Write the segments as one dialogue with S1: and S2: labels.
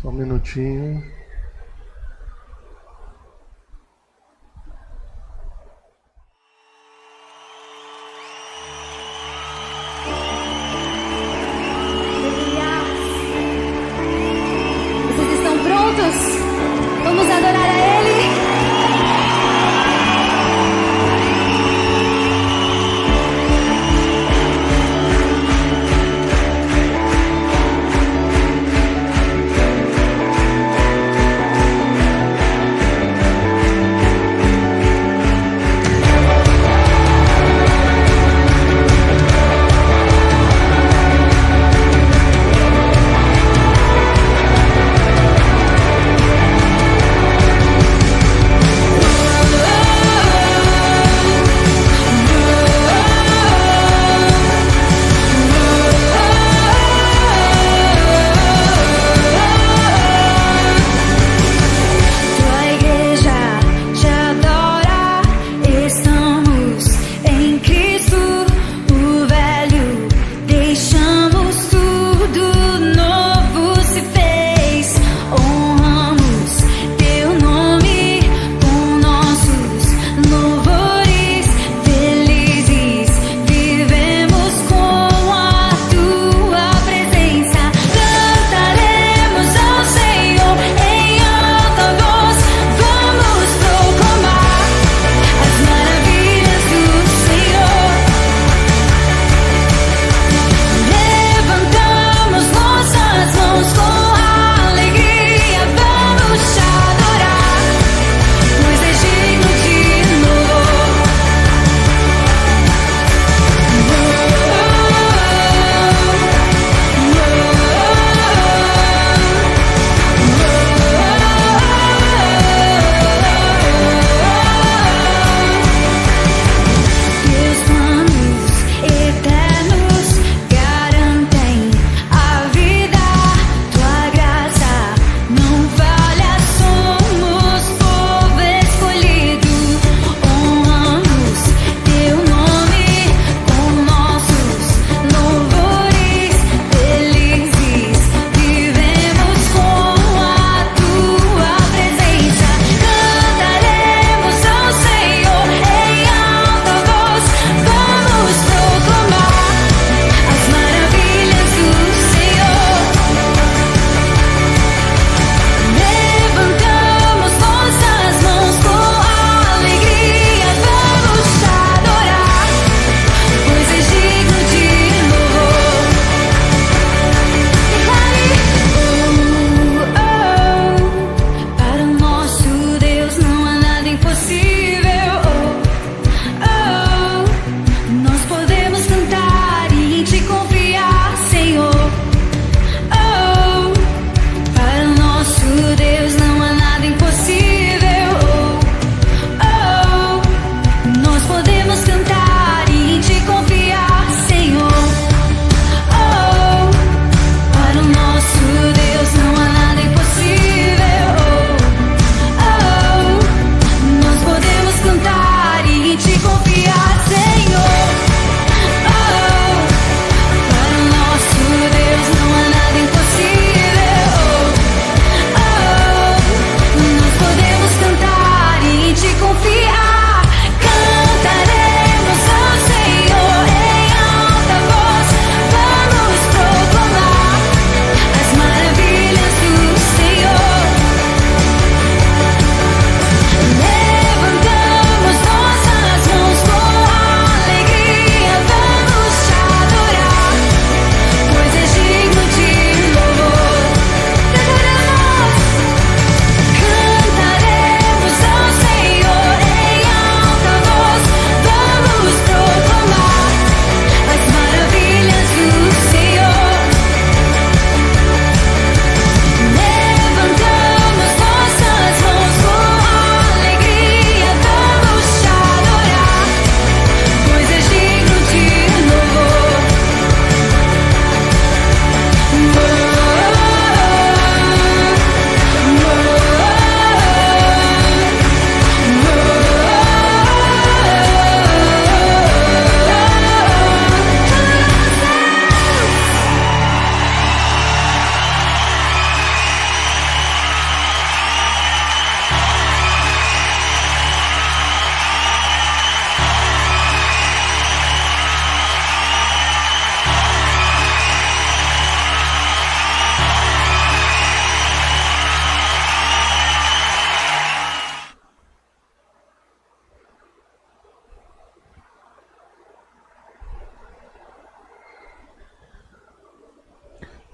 S1: Só um minutinho.
S2: Vocês estão prontos? Vamos adorar a Ele?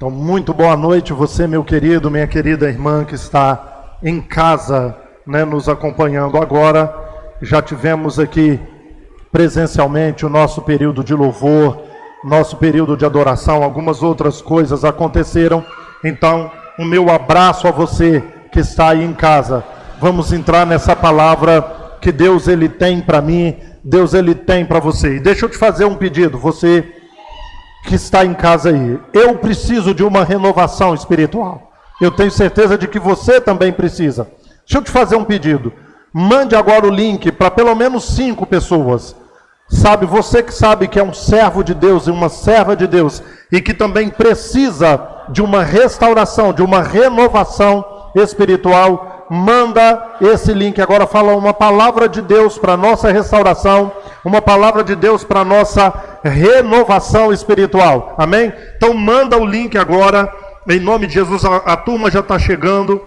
S1: Então, muito boa noite, você, meu querido, minha querida irmã que está em casa, né, nos acompanhando agora. Já tivemos aqui presencialmente o nosso período de louvor, nosso período de adoração, algumas outras coisas aconteceram. Então, o meu abraço a você que está aí em casa. Vamos entrar nessa palavra que Deus ele tem para mim, Deus ele tem para você. E deixa eu te fazer um pedido, você que está em casa aí. Eu preciso de uma renovação espiritual. Eu tenho certeza de que você também precisa. Deixa eu te fazer um pedido. Mande agora o link para pelo menos 5 pessoas. Sabe, você que sabe que é um servo de Deus e uma serva de Deus e que também precisa de uma restauração, de uma renovação espiritual, manda esse link agora, fala uma palavra de Deus para nossa restauração, uma palavra de Deus para nossa renovação espiritual, amém? Então manda o link agora, em nome de Jesus. A turma já está chegando,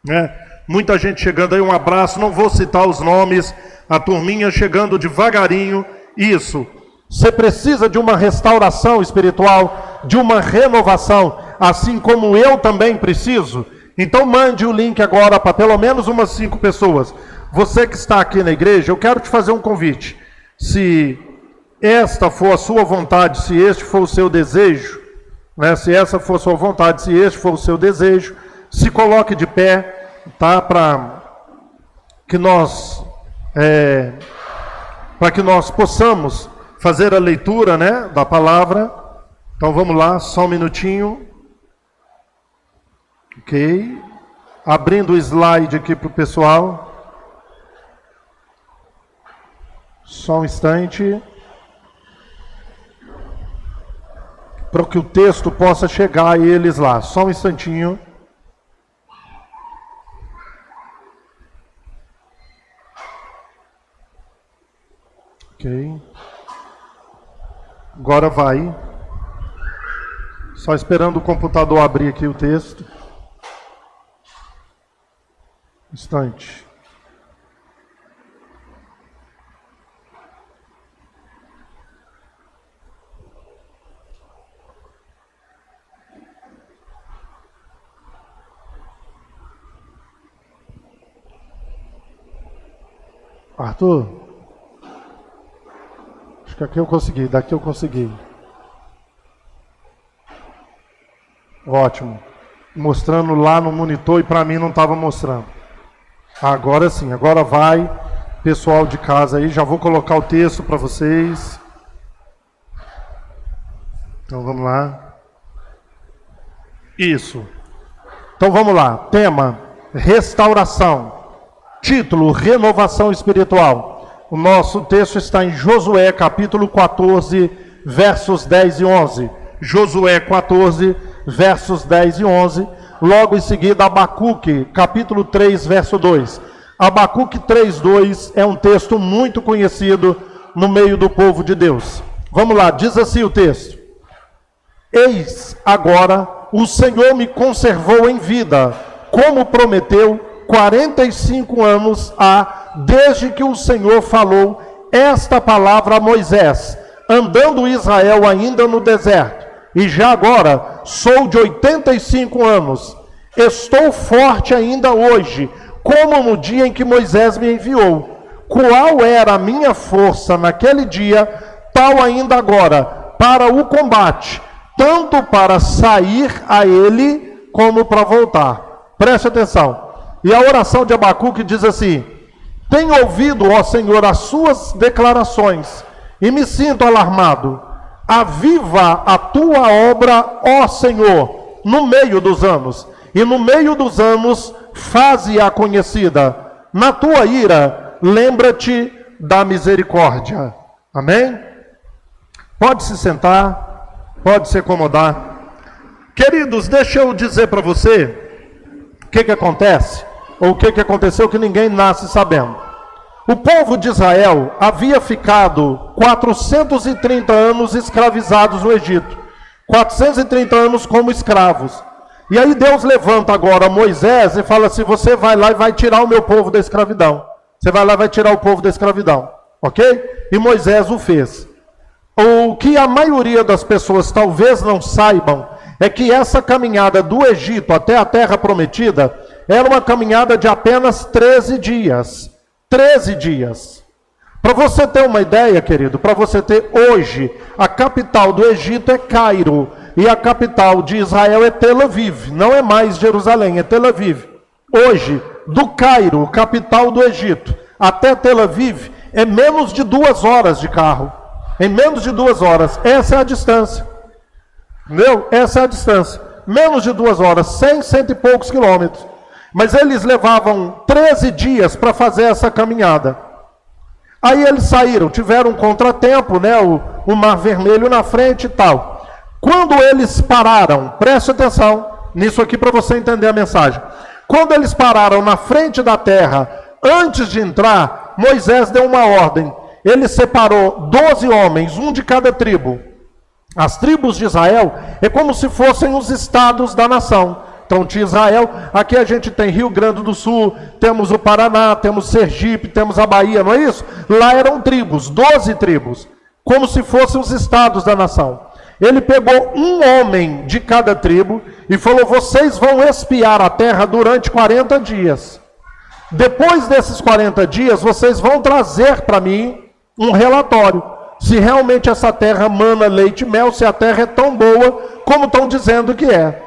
S1: né? Muita gente chegando aí, um abraço, não vou citar os nomes, a turminha chegando devagarinho. Isso, você precisa de uma restauração espiritual, de uma renovação, assim como eu também preciso. Então mande o link agora para pelo menos umas 5 pessoas. Você que está aqui na igreja, eu quero te fazer um convite. Se esta for a sua vontade, se este for o seu desejo, né? Se essa for a sua vontade, se este for o seu desejo, se coloque de pé, tá? Para que nós possamos fazer a leitura, né, da palavra. Então vamos lá, só um minutinho. Ok. Abrindo o slide aqui para o pessoal. Só um instante. Para que o texto possa chegar a eles lá. Só um instantinho. Ok. Agora vai. Só esperando o computador abrir aqui o texto. Instante. Arthur. Acho que aqui eu consegui, daqui eu consegui. Ótimo. Mostrando lá no monitor e para mim não estava mostrando. Agora sim, agora vai. Pessoal de casa aí, já vou colocar o texto para vocês. Então vamos lá. Isso. Então vamos lá. Tema: restauração. Título: renovação espiritual. O nosso texto está em Josué, capítulo 14, versos 10 e 11. Josué 14, versos 10 e 11. Logo em seguida, Abacuque, capítulo 3, verso 2. Abacuque 3, 2 é um texto muito conhecido no meio do povo de Deus. Vamos lá, diz assim o texto: Eis agora o Senhor me conservou em vida, como prometeu, 45 anos há, desde que o Senhor falou esta palavra a Moisés, andando Israel ainda no deserto. E já agora sou de 85 anos, estou forte ainda hoje, como no dia em que Moisés me enviou. Qual era a minha força naquele dia, tal ainda agora, para o combate, tanto para sair a ele, como para voltar. Preste atenção. E a oração de Abacuque diz assim: tenho ouvido, ó Senhor, as suas declarações, e me sinto alarmado. Aviva a tua obra, ó Senhor, no meio dos anos, e no meio dos anos faze-a conhecida. Na tua ira, lembra-te da misericórdia. Amém? Pode se sentar, pode se acomodar. Queridos, deixa eu dizer para você o que acontece, ou o que aconteceu que ninguém nasce sabendo. O povo de Israel havia ficado 430 anos escravizados no Egito. 430 anos como escravos. E aí Deus levanta agora Moisés e fala assim: você vai lá e vai tirar o meu povo da escravidão. Você vai lá e vai tirar o povo da escravidão. Ok? E Moisés o fez. O que a maioria das pessoas talvez não saibam é que essa caminhada do Egito até a terra prometida era uma caminhada de apenas 13 dias. 13 dias. Para você ter uma ideia, querido, para você ter hoje, a capital do Egito é Cairo e a capital de Israel é Tel Aviv. Não é mais Jerusalém, é Tel Aviv. Hoje, do Cairo, capital do Egito, até Tel Aviv, é menos de 2 horas de carro. Em menos de 2 horas. Essa é a distância. Entendeu? Essa é a distância. Menos de 2 horas, 100 e poucos quilômetros. Mas eles levavam 13 dias para fazer essa caminhada. Aí eles saíram, tiveram um contratempo, né? O Mar Vermelho na frente e tal. Quando eles pararam, preste atenção nisso aqui para você entender a mensagem. Quando eles pararam na frente da terra, antes de entrar, Moisés deu uma ordem. Ele separou 12 homens, um de cada tribo. As tribos de Israel é como se fossem os estados da nação. Então, de Israel, aqui a gente tem Rio Grande do Sul, temos o Paraná, temos Sergipe, temos a Bahia, não é isso? Lá eram tribos, 12 tribos, como se fossem os estados da nação. Ele pegou um homem de cada tribo e falou: vocês vão espiar a terra durante 40 dias. Depois desses 40 dias, vocês vão trazer para mim um relatório. Se realmente essa terra mana leite e mel, se a terra é tão boa como estão dizendo que é.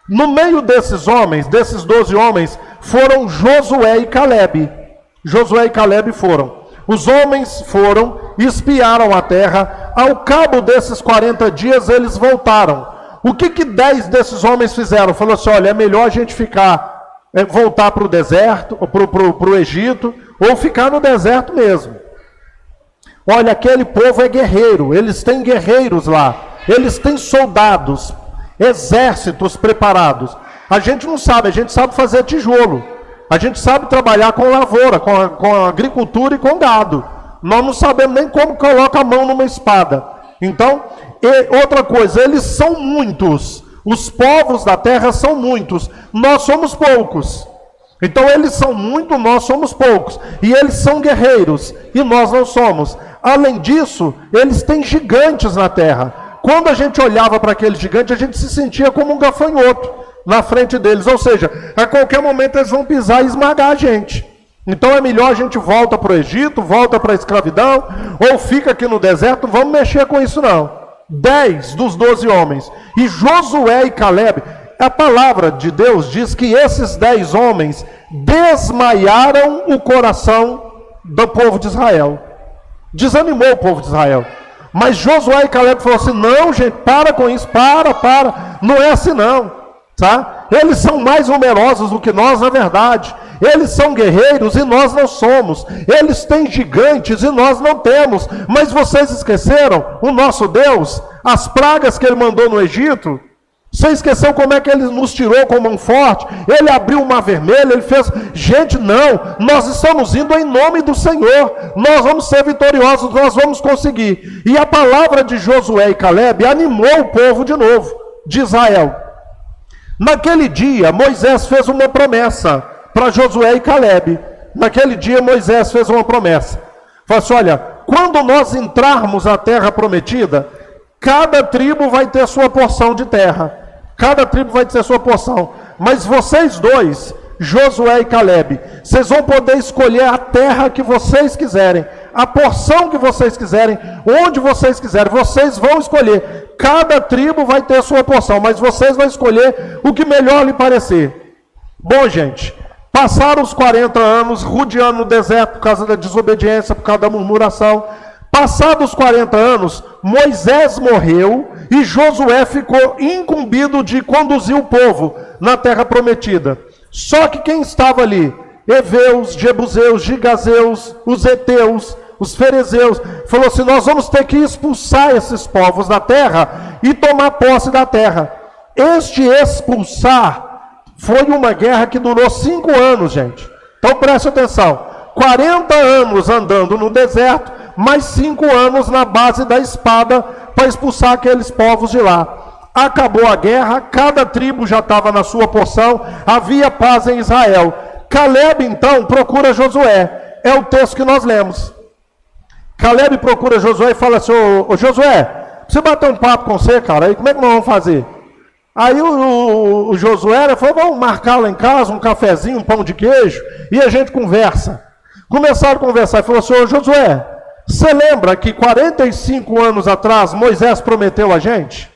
S1: No meio desses homens, desses 12 homens, foram Josué e Calebe. Josué e Calebe foram. Os homens foram, espiaram a terra. Ao cabo desses 40 dias, eles voltaram. O que 10 desses homens fizeram? Falou assim: olha, é melhor a gente voltar para o deserto, para o Egito, ou ficar no deserto mesmo. Olha, aquele povo é guerreiro, eles têm guerreiros lá, eles têm soldados, exércitos preparados. A gente não sabe, a gente sabe fazer tijolo, a gente sabe trabalhar com lavoura, com agricultura e com gado. Nós não sabemos nem como coloca a mão numa espada. Então, outra coisa, eles são muitos, os povos da terra são muitos, nós somos poucos. Então eles são muitos, nós somos poucos. E eles são guerreiros, e nós não somos. Além disso, eles têm gigantes na terra. Quando a gente olhava para aquele gigante, a gente se sentia como um gafanhoto na frente deles. Ou seja, a qualquer momento eles vão pisar e esmagar a gente. Então é melhor a gente volta para o Egito, volta para a escravidão, ou fica aqui no deserto, não vamos mexer com isso não. 10 dos 12 homens. E Josué e Calebe, a palavra de Deus diz que esses 10 homens desmaiaram o coração do povo de Israel. Desanimou o povo de Israel. Mas Josué e Calebe falaram assim: não, gente, para com isso, para. Não é assim não, tá? Eles são mais numerosos do que nós, na verdade. Eles são guerreiros e nós não somos. Eles têm gigantes e nós não temos. Mas vocês esqueceram o nosso Deus, as pragas que ele mandou no Egito? Você esqueceu como é que ele nos tirou com mão forte? Ele abriu o mar vermelho, ele fez... Gente, não, nós estamos indo em nome do Senhor. Nós vamos ser vitoriosos, nós vamos conseguir. E a palavra de Josué e Calebe animou o povo de novo, de Israel. Naquele dia, Moisés fez uma promessa para Josué e Calebe. Naquele dia, Moisés fez uma promessa. Falou assim: olha, quando nós entrarmos na terra prometida, cada tribo vai ter sua porção de terra. Cada tribo vai ter sua porção. Mas vocês dois, Josué e Calebe, vocês vão poder escolher a terra que vocês quiserem, a porção que vocês quiserem, onde vocês quiserem. Vocês vão escolher. Cada tribo vai ter sua porção, mas vocês vão escolher o que melhor lhe parecer. Bom, gente, passaram os 40 anos rodeando o deserto por causa da desobediência, por causa da murmuração. Passados os 40 anos, Moisés morreu e Josué ficou incumbido de conduzir o povo na terra prometida. Só que quem estava ali? Heveus, Jebuseus, Gigazeus, os Heteus, os Ferezeus. Falou assim: nós vamos ter que expulsar esses povos da terra e tomar posse da terra. Este expulsar foi uma guerra que durou 5 anos, gente. Então preste atenção. 40 anos andando no deserto, mais 5 anos na base da espada para expulsar aqueles povos de lá. Acabou a guerra, cada tribo já estava na sua porção, havia paz em Israel. Calebe então procura Josué, é o texto que nós lemos. Calebe procura Josué e fala assim: ô Josué, precisa bater um papo com você, cara, aí como é que nós vamos fazer? Aí o Josué falou, vamos marcar lá em casa um cafezinho, um pão de queijo, e a gente conversa. Começaram a conversar e falou assim, ô Josué, você lembra que 45 anos atrás Moisés prometeu a gente?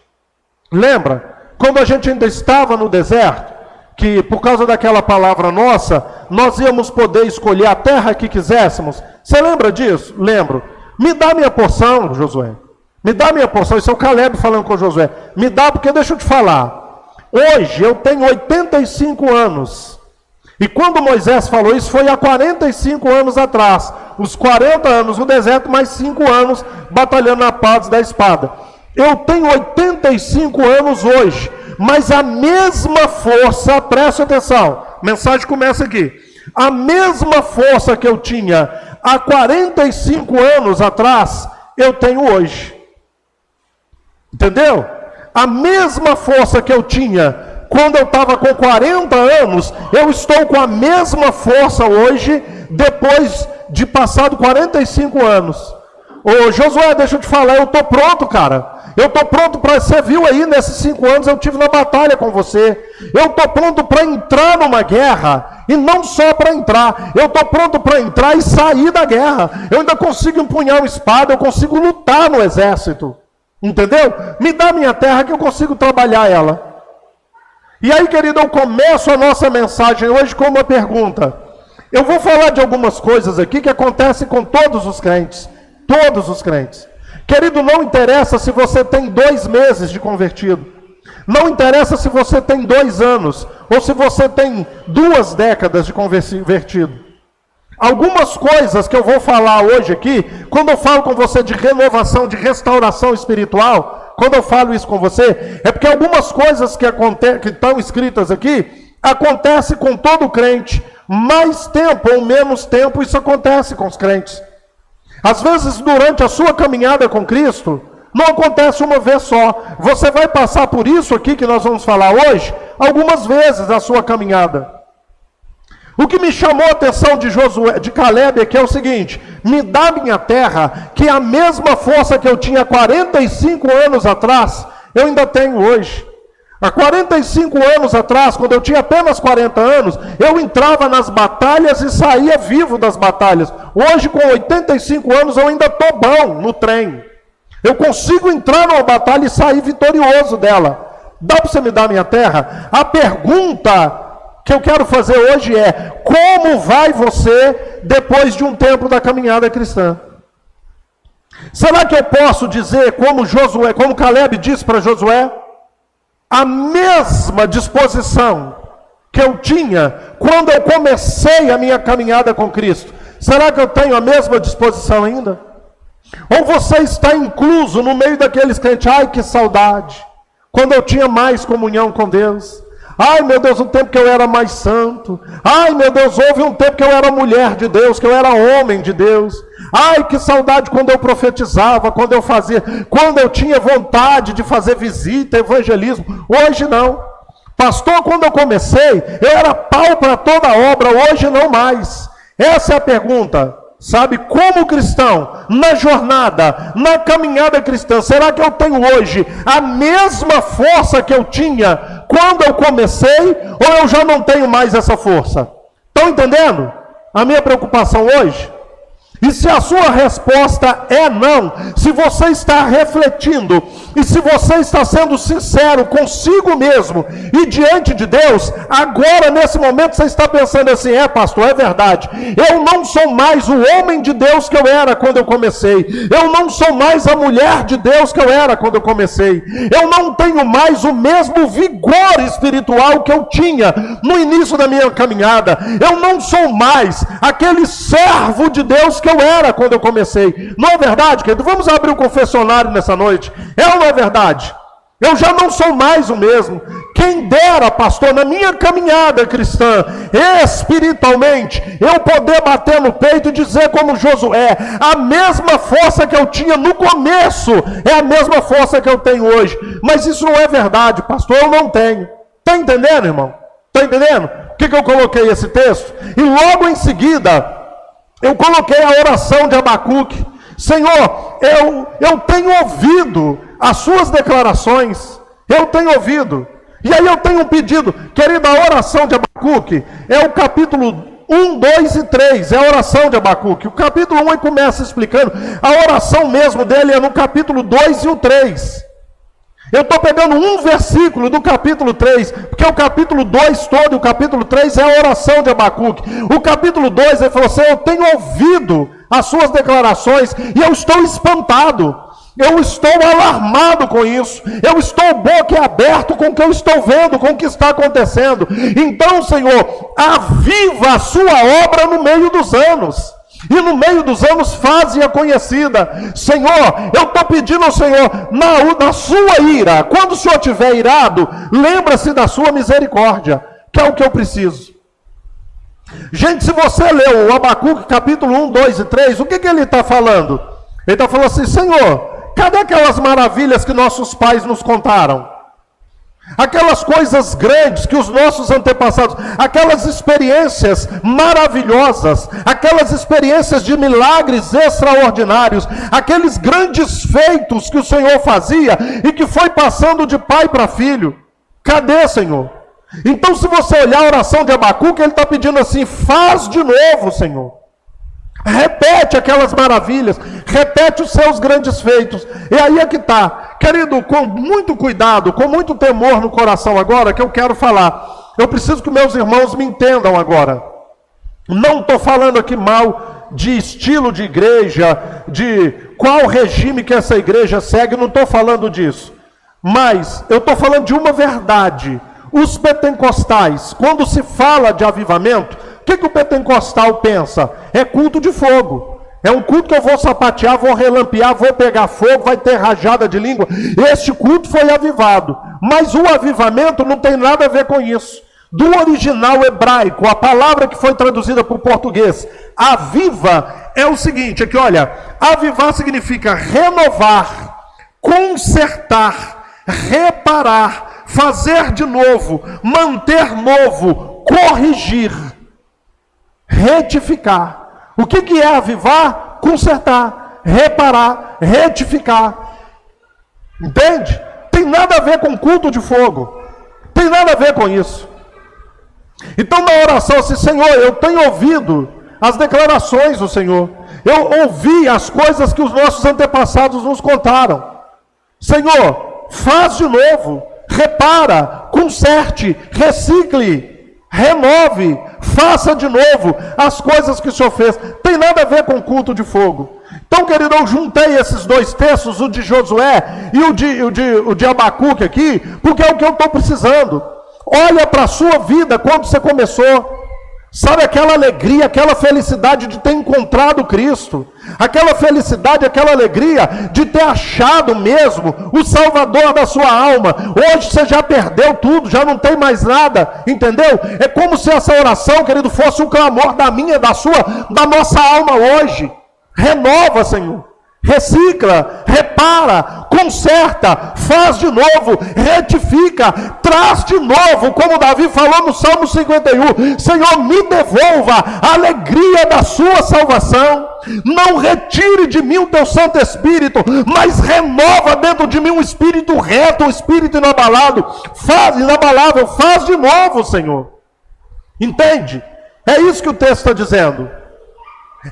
S1: Lembra? Quando a gente ainda estava no deserto, que por causa daquela palavra nossa, nós íamos poder escolher a terra que quiséssemos. Você lembra disso? Lembro. Me dá minha porção, Josué. Me dá minha porção. Isso é o Caleb falando com o Josué. Me dá, porque deixa eu te falar. Hoje eu tenho 85 anos. E quando Moisés falou isso, foi há 45 anos atrás. Os 40 anos no deserto, mais 5 anos batalhando na paz da espada. Eu tenho 85 anos hoje, mas a mesma força, preste atenção, a mensagem começa aqui. A mesma força que eu tinha há 45 anos atrás, eu tenho hoje. Entendeu? A mesma força que eu tinha quando eu estava com 40 anos, eu estou com a mesma força hoje, depois de passado 45 anos. Ô Josué, deixa eu te falar, eu estou pronto, cara. Eu estou pronto para, você viu aí, nesses 5 anos eu tive na batalha com você. Eu estou pronto para entrar numa guerra, e não só para entrar. Eu estou pronto para entrar e sair da guerra. Eu ainda consigo empunhar uma espada, eu consigo lutar no exército. Entendeu? Me dá minha terra que eu consigo trabalhar ela. E aí, querido, eu começo a nossa mensagem hoje com uma pergunta. Eu vou falar de algumas coisas aqui que acontecem com todos os crentes. Todos os crentes. Querido, não interessa se você tem 2 meses de convertido. Não interessa se você tem 2 anos. Ou se você tem 2 décadas de convertido. Algumas coisas que eu vou falar hoje aqui, quando eu falo com você de renovação, de restauração espiritual, quando eu falo isso com você, é porque algumas coisas que estão escritas aqui, acontecem com todo crente. Mais tempo ou menos tempo, isso acontece com os crentes. Às vezes, durante a sua caminhada com Cristo, não acontece uma vez só. Você vai passar por isso aqui que nós vamos falar hoje, algumas vezes na sua caminhada. O que me chamou a atenção de Caleb aqui é o seguinte: me dá minha terra, que a mesma força que eu tinha 45 anos atrás, eu ainda tenho hoje. Há 45 anos atrás, quando eu tinha apenas 40 anos, eu entrava nas batalhas e saía vivo das batalhas. Hoje, com 85 anos, eu ainda estou bom no trem. Eu consigo entrar numa batalha e sair vitorioso dela. Dá para você me dar minha terra? A pergunta que eu quero fazer hoje é: como vai você depois de um tempo da caminhada cristã? Será que eu posso dizer como Caleb disse para Josué? A mesma disposição que eu tinha quando eu comecei a minha caminhada com Cristo, será que eu tenho a mesma disposição ainda? Ou você está incluso no meio daqueles crentes? Ai, que saudade, quando eu tinha mais comunhão com Deus. Ai, meu Deus, um tempo que eu era mais santo. Ai, meu Deus, houve um tempo que eu era mulher de Deus, que eu era homem de Deus. Ai, que saudade quando eu profetizava, quando eu tinha vontade de fazer visita, evangelismo. Hoje não. Pastor, quando eu comecei, eu era pau para toda obra, hoje não mais. Essa é a pergunta. Sabe, como cristão, na jornada, na caminhada cristã, será que eu tenho hoje a mesma força que eu tinha quando eu comecei, ou eu já não tenho mais essa força? Estão entendendo a minha preocupação hoje? E se a sua resposta é não, se você está refletindo, e se você está sendo sincero consigo mesmo e diante de Deus, agora nesse momento você está pensando assim: pastor, é verdade, eu não sou mais o homem de Deus que eu era quando eu comecei, eu não sou mais a mulher de Deus que eu era quando eu comecei, eu não tenho mais o mesmo vigor espiritual que eu tinha no início da minha caminhada, eu não sou mais aquele servo de Deus que eu era quando eu comecei. Não é verdade, querido? Vamos abrir o confessionário nessa noite. É ou não é verdade? Eu já não sou mais o mesmo. Quem dera, pastor, na minha caminhada cristã, espiritualmente, eu poder bater no peito e dizer como Josué: a mesma força que eu tinha no começo é a mesma força que eu tenho hoje. Mas isso não é verdade, pastor, eu não tenho. Está entendendo, irmão? Está entendendo? Por que eu coloquei esse texto? E logo em seguida, eu coloquei a oração de Abacuque. Senhor, eu tenho ouvido as suas declarações, eu tenho ouvido E aí eu tenho um pedido, querida, a oração de Abacuque é o capítulo 1, 2 e 3, é a oração de Abacuque. O capítulo 1 ele começa explicando, a oração mesmo dele é no capítulo 2 e o 3. Eu estou pegando um versículo do capítulo 3, porque o capítulo 2 todo e o capítulo 3 é a oração de Abacuque. O capítulo 2 ele falou assim, eu tenho ouvido as suas declarações e eu estou espantado. Eu estou alarmado com isso. Eu estou boquiaberto com o que eu estou vendo, com o que está acontecendo. Então, Senhor, aviva a sua obra no meio dos anos. E no meio dos anos faze-a conhecida. Senhor, eu estou pedindo ao Senhor, na sua ira, quando o Senhor estiver irado, lembra-se da sua misericórdia, que é o que eu preciso. Gente, se você leu o Abacuque capítulo 1, 2 e 3, o que ele está falando? Ele está falando assim, Senhor, cadê aquelas maravilhas que nossos pais nos contaram? Aquelas coisas grandes que os nossos antepassados, aquelas experiências maravilhosas, aquelas experiências de milagres extraordinários, aqueles grandes feitos que o Senhor fazia e que foi passando de pai para filho. Cadê, Senhor? Então, se você olhar a oração de Abacuque, ele está pedindo assim, faz de novo, Senhor. Repete aquelas maravilhas, repete os seus grandes feitos. E aí é que está, querido, com muito cuidado, com muito temor no coração agora, que eu quero falar. Eu preciso que meus irmãos me entendam agora. Não estou falando aqui mal de estilo de igreja, de qual regime que essa igreja segue, não estou falando disso. Mas eu estou falando de uma verdade. Os pentecostais, quando se fala de avivamento, o que o pentecostal pensa? É culto de fogo. É um culto que eu vou sapatear, vou relampear, vou pegar fogo, vai ter rajada de língua. Este culto foi avivado. Mas o avivamento não tem nada a ver com isso. Do original hebraico, a palavra que foi traduzida para o português, aviva, é o seguinte, aqui olha, avivar significa renovar, consertar, reparar, fazer de novo, manter novo, corrigir, retificar. O que é avivar? Consertar, reparar, retificar. Entende? Tem nada a ver com culto de fogo. Tem nada a ver com isso. Então na oração assim, Senhor, eu tenho ouvido as declarações do Senhor. Eu ouvi as coisas que os nossos antepassados nos contaram. Senhor, faz de novo, repara, conserte, recicle, renove, faça de novo as coisas que o Senhor fez. Tem nada a ver com culto de fogo. Então, querido, eu juntei esses dois textos, o de Josué e o de Abacuque aqui, porque é o que eu estou precisando. Olha para a sua vida quando você começou. Sabe aquela alegria, aquela felicidade de ter encontrado Cristo, aquela felicidade, aquela alegria de ter achado mesmo o Salvador da sua alma. Hoje você já perdeu tudo, já não tem mais nada, entendeu? É como se essa oração, querido, fosse um clamor da minha, da sua, da nossa alma hoje. Renova, Senhor, recicla, repara, conserta, faz de novo, retifica, traz de novo, como Davi falou no Salmo 51, Senhor, me devolva a alegria da sua salvação, não retire de mim o teu Santo Espírito, mas renova dentro de mim um espírito reto, um espírito inabalável, faz de novo, Senhor. Entende? É isso que o texto está dizendo.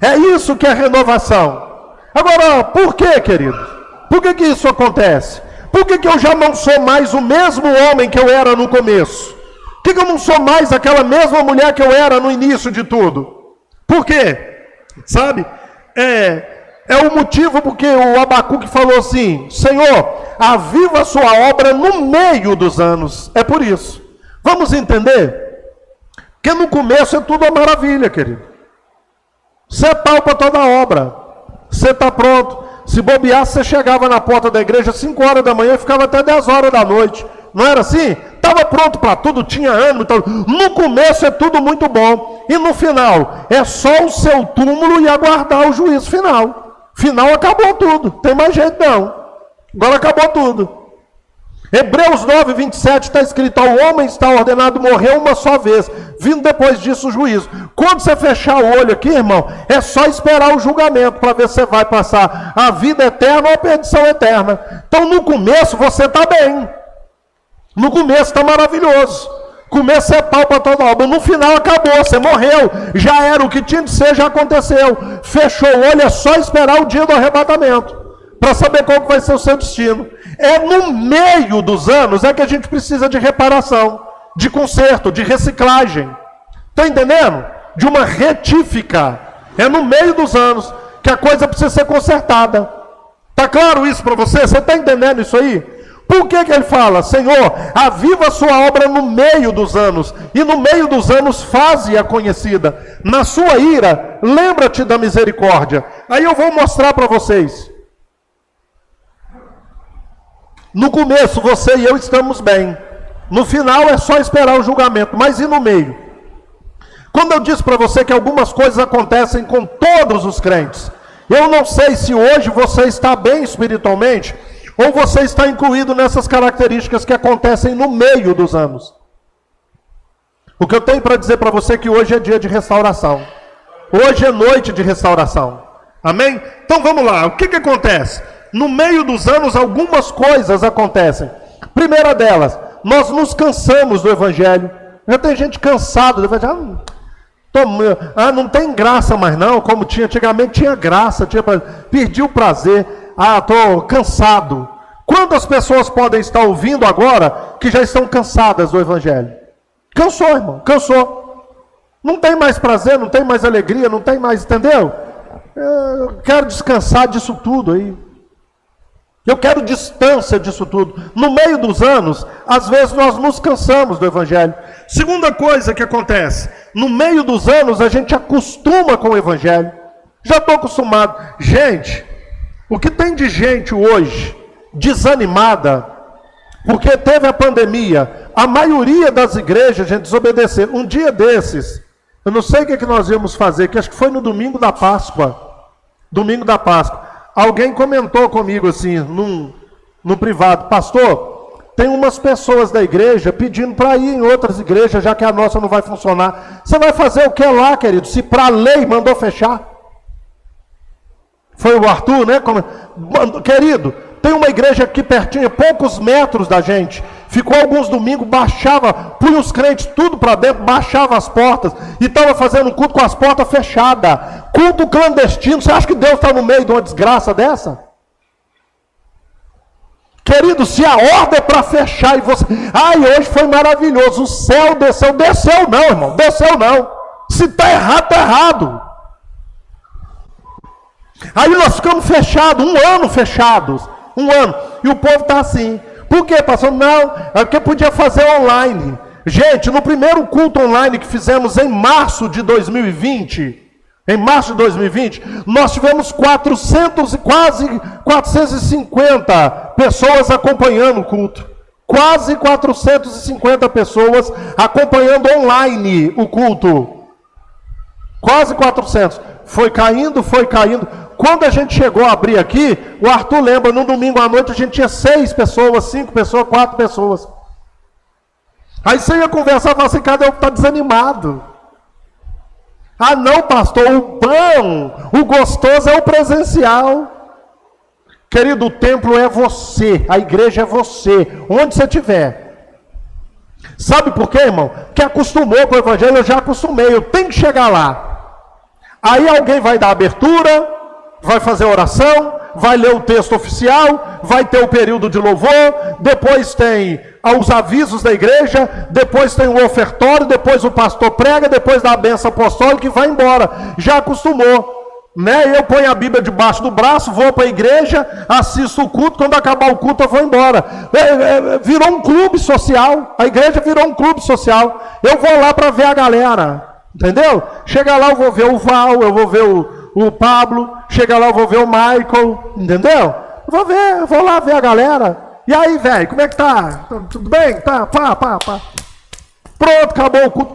S1: É isso que é renovação. Agora, por que, querido? Por que isso acontece? Por que eu já não sou mais o mesmo homem que eu era no começo? Por que eu não sou mais aquela mesma mulher que eu era no início de tudo? Por quê? Sabe? É o motivo porque o Abacuque falou assim, Senhor, aviva a sua obra no meio dos anos. É por isso. Vamos entender? Porque no começo é tudo uma maravilha, querido. Você é pau para toda a obra. Você está pronto. Se bobear, você chegava na porta da igreja às 5 horas da manhã e ficava até 10 horas da noite. Não era assim? Estava pronto para tudo, tinha ânimo. No começo é tudo muito bom. E no final, é só o seu túmulo e aguardar o juízo final. Final acabou tudo. Tem mais jeito não. Agora acabou tudo. Hebreus 9, 27 está escrito, o homem está ordenado morrer uma só vez, vindo depois disso o juízo. Quando você fechar o olho aqui, irmão, é só esperar o julgamento para ver se você vai passar a vida eterna ou a perdição eterna. Então no começo você está bem. No começo está maravilhoso. Começo é pau para toda obra. No final acabou, você morreu. Já era, o que tinha de ser, já aconteceu. Fechou o olho, é só esperar o dia do arrebatamento. Para saber qual vai ser o seu destino. É no meio dos anos é que a gente precisa de reparação, de conserto, de reciclagem. Está entendendo? De uma retífica. É no meio dos anos que a coisa precisa ser consertada. Está claro isso para você? Você está entendendo isso aí? Por que ele fala, Senhor, aviva a sua obra no meio dos anos, e no meio dos anos faze-a conhecida. Na sua ira, lembra-te da misericórdia. Aí eu vou mostrar para vocês. No começo, você e eu estamos bem. No final é só esperar o julgamento, mas e no meio? Quando eu disse para você que algumas coisas acontecem com todos os crentes, eu não sei se hoje você está bem espiritualmente, ou você está incluído nessas características que acontecem no meio dos anos. O que eu tenho para dizer para você é que hoje é dia de restauração. Hoje é noite de restauração. Amém? Então vamos lá, o que acontece? No meio dos anos algumas coisas acontecem. Primeira delas, nós nos cansamos do Evangelho. Já tem gente cansada do Evangelho. Não tem graça mais não, como tinha antigamente, tinha graça, perdi o prazer. Estou cansado. Quantas pessoas podem estar ouvindo agora que já estão cansadas do Evangelho? Cansou, irmão, cansou. Não tem mais prazer, não tem mais alegria, não tem mais, entendeu? Eu quero descansar disso tudo aí. Eu quero distância disso tudo. No meio dos anos, às vezes nós nos cansamos do Evangelho. Segunda coisa que acontece, no meio dos anos a gente acostuma com o Evangelho. Já estou acostumado. Gente, o que tem de gente hoje desanimada, porque teve a pandemia, a maioria das igrejas, gente, desobedeceram. Um dia desses, eu não sei o que nós íamos fazer, que acho que foi no domingo da Páscoa. Domingo da Páscoa. Alguém comentou comigo assim, no privado, pastor, tem umas pessoas da igreja pedindo para ir em outras igrejas, já que a nossa não vai funcionar. Você vai fazer o que lá, querido? Se para a lei mandou fechar. Foi o Arthur, né? Querido, tem uma igreja aqui pertinho, poucos metros da gente. Ficou alguns domingos, baixava, punha os crentes tudo para dentro, baixava as portas e estava fazendo culto com as portas fechadas. Culto clandestino. Você acha que Deus está no meio de uma desgraça dessa? Querido, se a ordem é para fechar e você... hoje foi maravilhoso, o céu desceu. Desceu não, irmão, desceu não. Se está errado, está errado. Aí nós ficamos fechados, 1 ano fechados, 1 ano, e o povo está assim. Por quê, pastor? Não, é porque podia fazer online. Gente, no primeiro culto online que fizemos em março de 2020, nós tivemos quase 450 pessoas acompanhando o culto. Quase 450 pessoas acompanhando online o culto. Quase 400. Foi caindo. Quando a gente chegou a abrir aqui, o Arthur lembra, no domingo à noite a gente tinha 6 pessoas, 5 pessoas, 4 pessoas. Aí você ia conversar e falar assim, cadê o que está desanimado? Não, pastor, o bom, o gostoso é o presencial. Querido, o templo é você, a igreja é você, onde você estiver. Sabe por quê, irmão? Que acostumou com o Evangelho, eu já acostumei, eu tenho que chegar lá. Aí alguém vai dar abertura, vai fazer oração, vai ler o texto oficial, vai ter o período de louvor, depois tem os avisos da igreja, depois tem o ofertório, depois o pastor prega, depois dá a bênção apostólica e vai embora. Já acostumou, né? Eu ponho a Bíblia debaixo do braço, vou para a igreja, assisto o culto, quando acabar o culto eu vou embora. Virou um clube social, a igreja virou um clube social. Eu vou lá para ver a galera. Entendeu? Chega lá, eu vou ver o Val, eu vou ver o Pablo, chega lá, eu vou ver o Michael, entendeu? Eu vou lá ver a galera. E aí, velho, como é que tá? Tudo bem? Tá, pá. Pronto, acabou o culto.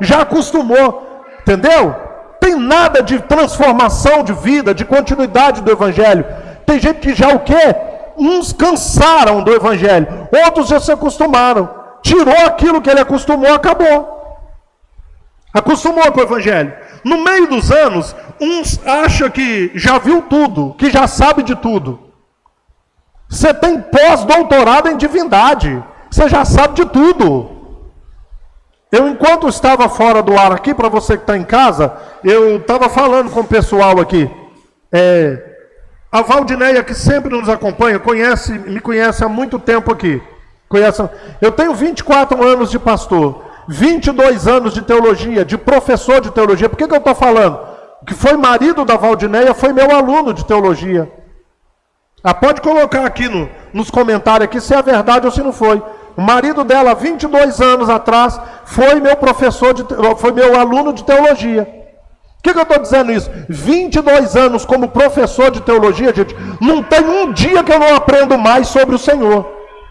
S1: Já acostumou, entendeu? Tem nada de transformação de vida, de continuidade do Evangelho. Tem gente que já o quê? Uns cansaram do Evangelho, outros já se acostumaram. Tirou aquilo que ele acostumou, acabou. Acostumou com o Evangelho. No meio dos anos, uns acham que já viu tudo, que já sabe de tudo. Você tem pós-doutorado em divindade. Você já sabe de tudo. Eu, enquanto estava fora do ar aqui, para você que está em casa, eu estava falando com o pessoal aqui. A Valdineia, que sempre nos acompanha, me conhece há muito tempo aqui. Eu tenho 24 anos de pastor, 22 anos de teologia, de professor de teologia. Por que eu estou falando? O que foi marido da Valdineia foi meu aluno de teologia. Pode colocar aqui nos comentários aqui se é verdade ou se não foi. O marido dela, 22 anos atrás, foi meu aluno de teologia. Por que eu estou dizendo isso? 22 anos como professor de teologia, gente, não tem um dia que eu não aprendo mais sobre o Senhor,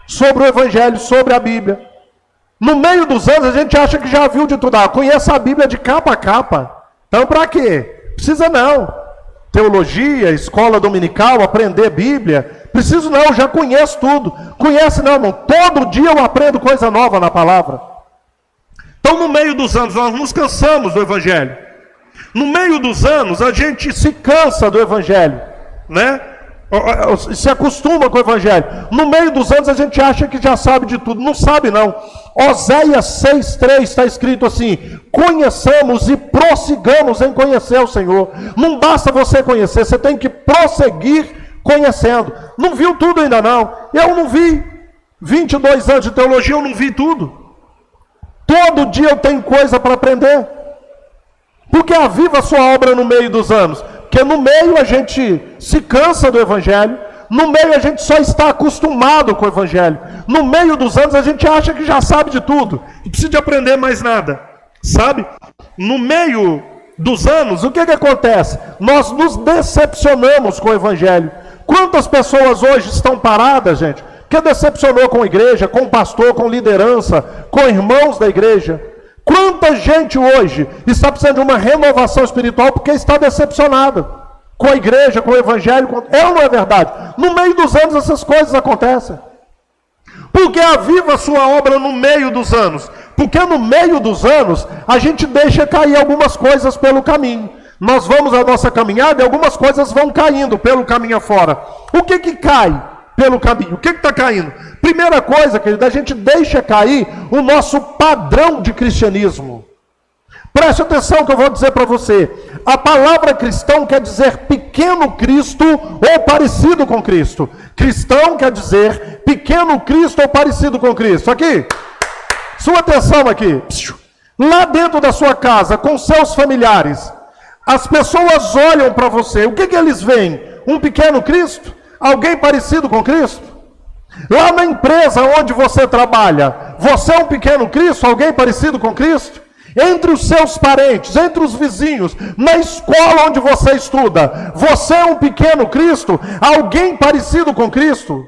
S1: sobre o Evangelho, sobre a Bíblia. No meio dos anos, a gente acha que já viu de tudo. Conhece a Bíblia de capa a capa. Então, para quê? Precisa não. Teologia, escola dominical, aprender Bíblia. Preciso não, já conheço tudo. Conhece não, irmão. Todo dia eu aprendo coisa nova na palavra. Então, no meio dos anos, nós nos cansamos do Evangelho. No meio dos anos, a gente se cansa do Evangelho, né? Se acostuma com o Evangelho. No meio dos anos, a gente acha que já sabe de tudo. Não sabe, não. Oséias 6,3 está escrito assim: conheçamos e prossigamos em conhecer o Senhor. Não basta você conhecer, você tem que prosseguir conhecendo. Não viu tudo ainda não. Eu não vi. 22 anos de teologia, eu não vi tudo. Todo dia eu tenho coisa para aprender. Porque aviva a sua obra no meio dos anos. Porque no meio a gente se cansa do Evangelho. No meio a gente só está acostumado com o Evangelho. No meio dos anos a gente acha que já sabe de tudo. Não precisa de aprender mais nada. Sabe? No meio dos anos, o que acontece? Nós nos decepcionamos com o Evangelho. Quantas pessoas hoje estão paradas, gente, que decepcionou com a igreja, com o pastor, com liderança, com irmãos da igreja? Quanta gente hoje está precisando de uma renovação espiritual porque está decepcionada com a igreja, com o Evangelho? É ou não é verdade? No meio dos anos essas coisas acontecem. Porque aviva a sua obra no meio dos anos. Porque no meio dos anos a gente deixa cair algumas coisas pelo caminho. Nós vamos à nossa caminhada e algumas coisas vão caindo pelo caminho afora. O que cai pelo caminho? O que está caindo? Primeira coisa, querido, a gente deixa cair o nosso padrão de cristianismo. Preste atenção que eu vou dizer para você. A palavra cristão quer dizer pequeno Cristo ou parecido com Cristo. Cristão quer dizer pequeno Cristo ou parecido com Cristo. Aqui, sua atenção aqui. Lá dentro da sua casa, com seus familiares, as pessoas olham para você. O que eles veem? Um pequeno Cristo? Alguém parecido com Cristo? Lá na empresa onde você trabalha, você é um pequeno Cristo? Alguém parecido com Cristo? Entre os seus parentes, entre os vizinhos, na escola onde você estuda, você é um pequeno Cristo? Alguém parecido com Cristo?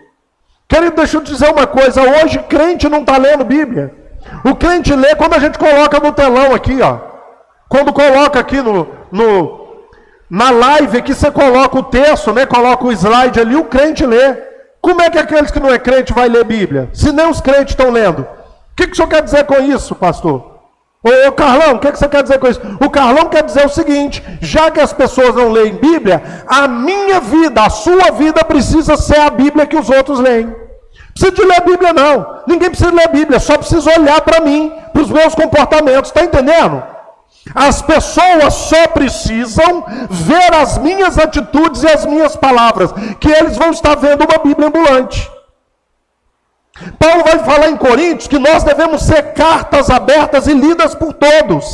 S1: Querido, deixa eu dizer uma coisa, hoje crente não está lendo Bíblia. O crente lê quando a gente coloca no telão aqui, ó. Quando coloca aqui na live aqui, você coloca o texto, né? Coloca o slide ali, o crente lê. Como é que aqueles que não é crente vai ler Bíblia? Se nem os crentes estão lendo. O que o senhor quer dizer com isso, pastor? Ô Carlão, o que você quer dizer com isso? O Carlão quer dizer o seguinte: já que as pessoas não leem Bíblia, a minha vida, a sua vida precisa ser a Bíblia que os outros leem. Precisa de ler Bíblia não. Ninguém precisa ler Bíblia, só precisa olhar para mim, para os meus comportamentos. Está entendendo? As pessoas só precisam ver as minhas atitudes e as minhas palavras, que eles vão estar vendo uma Bíblia ambulante. Paulo vai falar em Coríntios que nós devemos ser cartas abertas e lidas por todos.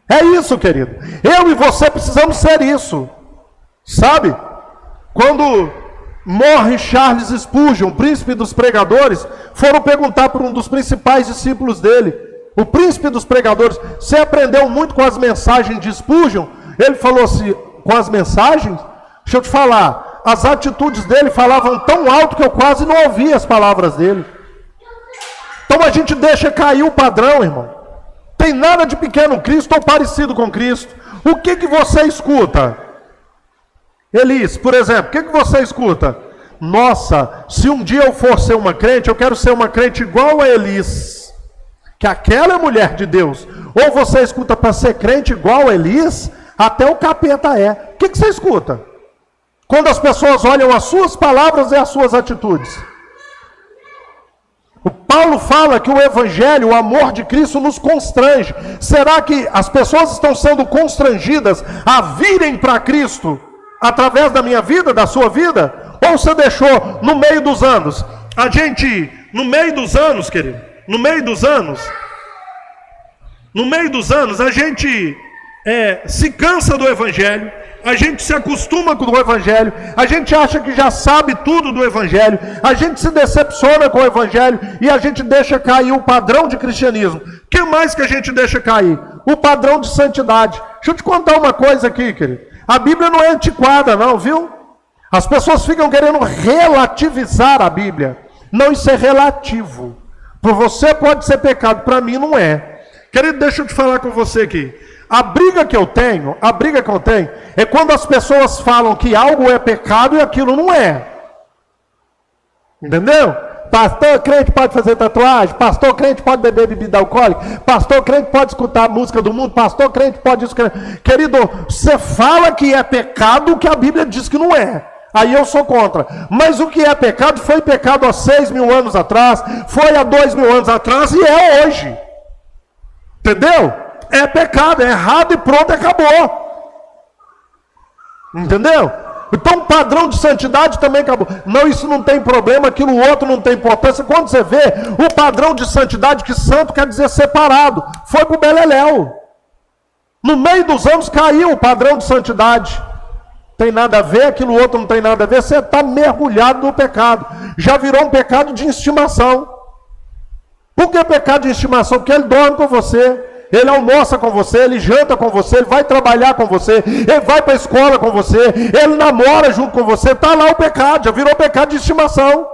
S1: É isso, querido. Eu e você precisamos ser isso. Sabe? Quando morre Charles Spurgeon, príncipe dos pregadores, foram perguntar para um dos principais discípulos dele, o príncipe dos pregadores: você aprendeu muito com as mensagens de Spurgeon? Ele falou assim: com as mensagens? Deixa eu te falar, as atitudes dele falavam tão alto que eu quase não ouvia as palavras dele. Então a gente deixa cair o padrão, irmão. Tem nada de pequeno Cristo ou parecido com Cristo. O que você escuta? Elis, por exemplo, o que você escuta? Nossa, se um dia eu for ser uma crente, eu quero ser uma crente igual a Elis, que aquela é mulher de Deus. Ou você escuta para ser crente igual a Elis, até o capeta é. O que você escuta? Quando as pessoas olham as suas palavras e as suas atitudes. Paulo fala que o evangelho, o amor de Cristo nos constrange. Será que as pessoas estão sendo constrangidas a virem para Cristo através da minha vida, da sua vida? Ou você deixou no meio dos anos? No meio dos anos, querido, no meio dos anos, a gente se cansa do evangelho, a gente se acostuma com o evangelho, a gente acha que já sabe tudo do evangelho, a gente se decepciona com o evangelho e a gente deixa cair o padrão de cristianismo. O que mais que a gente deixa cair? O padrão de santidade. Deixa eu te contar uma coisa aqui, querido. A Bíblia não é antiquada não, viu? As pessoas ficam querendo relativizar a Bíblia. Não, isso é relativo. Para você pode ser pecado, para mim não é. Querido, deixa eu te falar com você aqui. A briga que eu tenho é quando as pessoas falam que algo é pecado e aquilo não é. Entendeu? Pastor crente pode fazer tatuagem, pastor crente pode beber bebida alcoólica, pastor crente pode escutar a música do mundo, pastor crente pode isso. Querido, você fala que é pecado o que a Bíblia diz que não é. Aí eu sou contra. Mas o que é pecado foi pecado há 6.000 anos atrás, foi há 2.000 anos atrás e é hoje. Entendeu? É pecado, é errado e pronto, acabou. Entendeu? Então o padrão de santidade também acabou. Não, isso não tem problema, aquilo outro não tem importância. Quando você vê o padrão de santidade, que santo quer dizer separado, foi para o beleléu. No meio dos anos caiu o padrão de santidade. Tem nada a ver, aquilo outro não tem nada a ver. Você está mergulhado no pecado. Já virou um pecado de estimação. Por que pecado de estimação? Porque ele dorme com você, ele almoça com você, ele janta com você, ele vai trabalhar com você, ele vai para a escola com você, ele namora junto com você. Está lá o pecado, já virou pecado de estimação.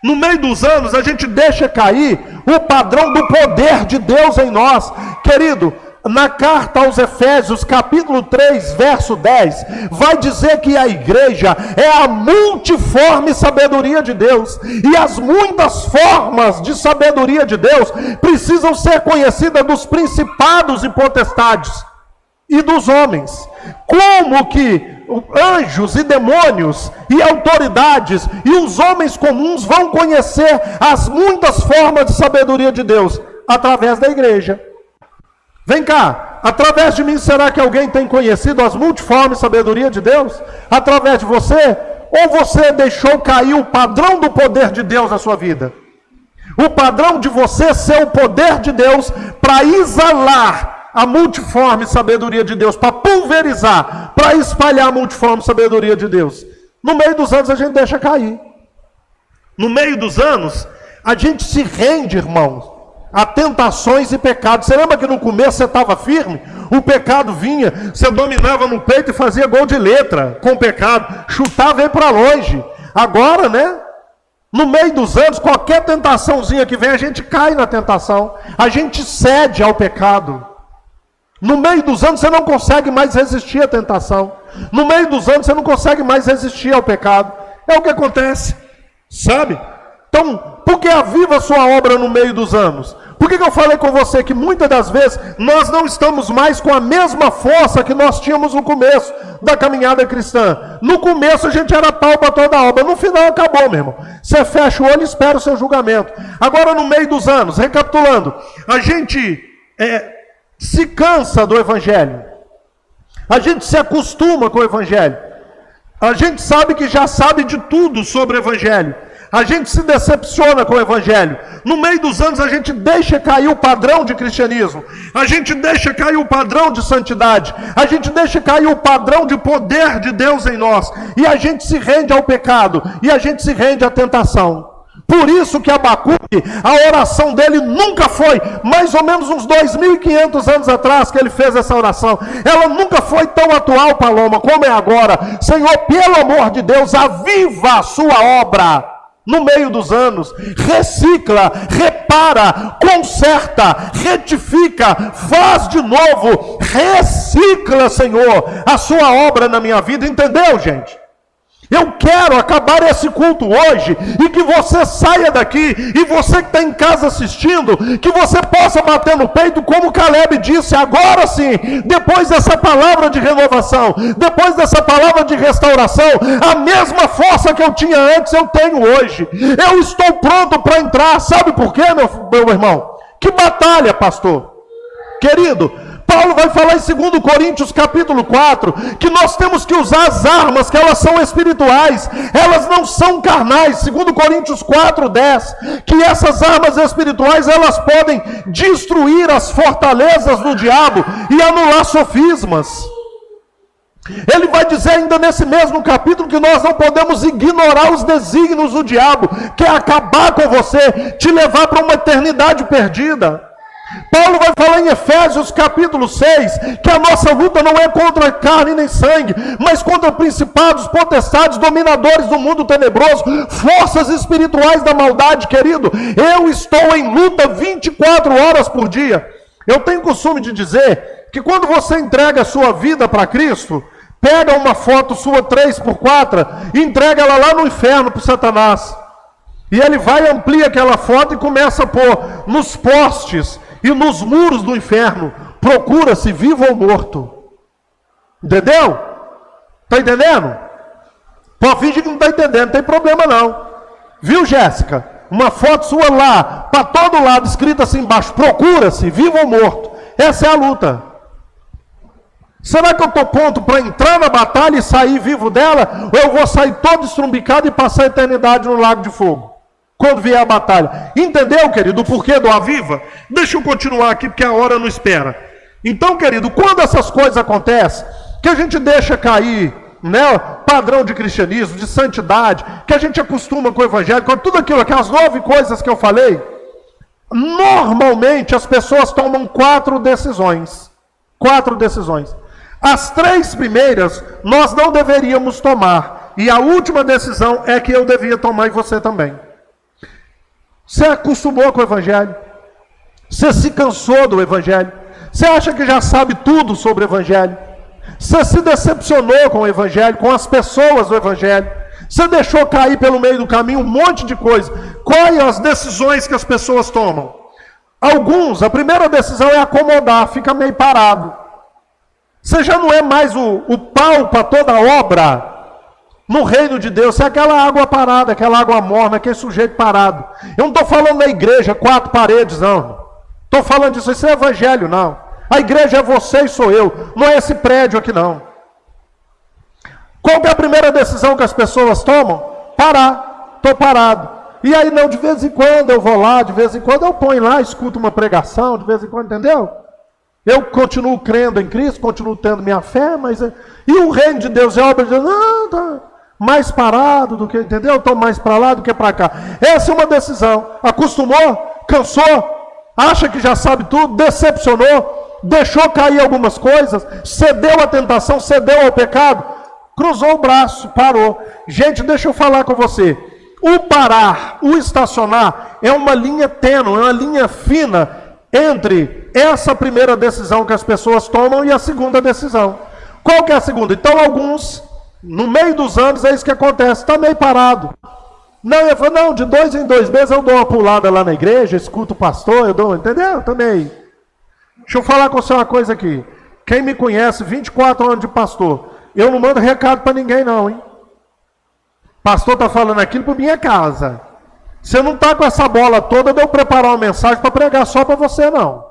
S1: No meio dos anos a gente deixa cair o padrão do poder de Deus em nós. Querido, na carta aos Efésios, capítulo 3, verso 10, vai dizer que a igreja é a multiforme sabedoria de Deus, e as muitas formas de sabedoria de Deus precisam ser conhecidas dos principados e potestades e dos homens. Como que anjos e demônios e autoridades e os homens comuns vão conhecer as muitas formas de sabedoria de Deus? Através da igreja. Vem cá, através de mim, será que alguém tem conhecido as multiformes sabedoria de Deus? Através de você? Ou você deixou cair o padrão do poder de Deus na sua vida? O padrão de você ser o poder de Deus para exalar a multiforme sabedoria de Deus, para pulverizar, para espalhar a multiforme sabedoria de Deus. No meio dos anos a gente deixa cair. No meio dos anos a gente se rende, irmãos, a tentações e pecados. Você lembra que no começo você estava firme? O pecado vinha, você dominava no peito e fazia gol de letra com o pecado, chutava ele para longe. Agora, né? No meio dos anos, qualquer tentaçãozinha que vem, a gente cai na tentação, a gente cede ao pecado. No meio dos anos você não consegue mais resistir à tentação. No meio dos anos você não consegue mais resistir ao pecado. É o que acontece, sabe? Então, por que aviva a sua obra no meio dos anos? Por que eu falei com você que muitas das vezes nós não estamos mais com a mesma força que nós tínhamos no começo da caminhada cristã? No começo a gente era pau para toda a obra, no final acabou, meu irmão. Você fecha o olho e espera o seu julgamento. Agora no meio dos anos, recapitulando, a gente se cansa do evangelho. A gente se acostuma com o evangelho. A gente sabe que já sabe de tudo sobre o evangelho. A gente se decepciona com o evangelho. No meio dos anos a gente deixa cair o padrão de cristianismo. A gente deixa cair o padrão de santidade. A gente deixa cair o padrão de poder de Deus em nós. E a gente se rende ao pecado. E a gente se rende à tentação. Por isso que Abacuque, a oração dele nunca foi, mais ou menos uns 2.500 anos atrás que ele fez essa oração, ela nunca foi tão atual, Paloma, como é agora. Senhor, pelo amor de Deus, aviva a sua obra no meio dos anos, recicla, repara, conserta, retifica, faz de novo, recicla, Senhor, a sua obra na minha vida, entendeu, gente? Eu quero acabar esse culto hoje e que você saia daqui, e você que está em casa assistindo, que você possa bater no peito, como Caleb disse, agora sim, depois dessa palavra de renovação, depois dessa palavra de restauração, a mesma força que eu tinha antes, eu tenho hoje. Eu estou pronto para entrar. Sabe por quê, meu irmão? Que batalha, pastor? Querido, Paulo vai falar em 2 Coríntios capítulo 4, que nós temos que usar as armas, que elas são espirituais, elas não são carnais. 2 Coríntios 4:10, que essas armas espirituais, elas podem destruir as fortalezas do diabo e anular sofismas. Ele vai dizer ainda nesse mesmo capítulo que nós não podemos ignorar os desígnios do diabo, que é acabar com você, te levar para uma eternidade perdida. Paulo vai falar em Efésios capítulo 6, que a nossa luta não é contra carne nem sangue, mas contra principados, potestades, dominadores do mundo tenebroso, forças espirituais da maldade. Querido, eu estou em luta 24 horas por dia. Eu tenho costume de dizer que quando você entrega a sua vida para Cristo, pega uma foto sua 3x4 e entrega ela lá no inferno para Satanás. E ele vai, amplia aquela foto e começa a pôr nos postes e nos muros do inferno: procura-se vivo ou morto. Entendeu? Está entendendo? Pode fingir que não está entendendo, não tem problema não. Viu, Jéssica? Uma foto sua lá, para todo lado, escrita assim embaixo: procura-se vivo ou morto. Essa é a luta. Será que eu estou pronto para entrar na batalha e sair vivo dela? Ou eu vou sair todo estrumbicado e passar a eternidade no lago de fogo, quando vier a batalha? Entendeu, querido, o porquê do aviva? Deixa eu continuar aqui, porque a hora não espera. Então, querido, quando essas coisas acontecem, que a gente deixa cair, né, padrão de cristianismo, de santidade, que a gente acostuma com o evangelho, com tudo aquilo, aquelas 9 coisas que eu falei, normalmente as pessoas tomam 4 decisões. 4 decisões. As 3 primeiras nós não deveríamos tomar, e a última decisão é que eu devia tomar, e você também. Você acostumou com o evangelho? Você se cansou do evangelho? Você acha que já sabe tudo sobre o evangelho? Você se decepcionou com o evangelho, com as pessoas do evangelho? Você deixou cair pelo meio do caminho um monte de coisa. Quais as decisões que as pessoas tomam? Alguns, a primeira decisão é acomodar, fica meio parado. Você já não é mais o pau para toda a obra no reino de Deus. Você é aquela água parada, aquela água morna, aquele sujeito parado. Eu não estou falando da igreja, 4 paredes, não. Estou falando disso, isso é evangelho, não. A igreja é você e sou eu, não é esse prédio aqui, não. Qual que é a primeira decisão que as pessoas tomam? Parar, estou parado. E aí, não, de vez em quando eu vou lá, de vez em quando eu ponho lá, escuto uma pregação, de vez em quando, entendeu? Eu continuo crendo em Cristo, continuo tendo minha fé, mas... E o reino de Deus é obra de Deus? Não, tá mais parado do que, entendeu? Estou mais para lá do que para cá. Essa é uma decisão. Acostumou? Cansou? Acha que já sabe tudo? Decepcionou? Deixou cair algumas coisas? Cedeu à tentação? Cedeu ao pecado? Cruzou o braço, parou. Gente, deixa eu falar com você. O parar, o estacionar, é uma linha tênue, é uma linha fina entre essa primeira decisão que as pessoas tomam e a segunda decisão. Qual que é a segunda? Então, alguns, no meio dos anos, é isso que acontece, está meio parado. Não, eu falo, não, de 2 em 2 meses eu dou uma pulada lá na igreja, escuto o pastor, eu dou, entendeu? Também. Deixa eu falar com você uma coisa aqui. Quem me conhece, 24 anos de pastor, eu não mando recado para ninguém não, hein? Pastor está falando aquilo para minha casa. Você não está com essa bola toda de eu preparar uma mensagem para pregar só para você, não.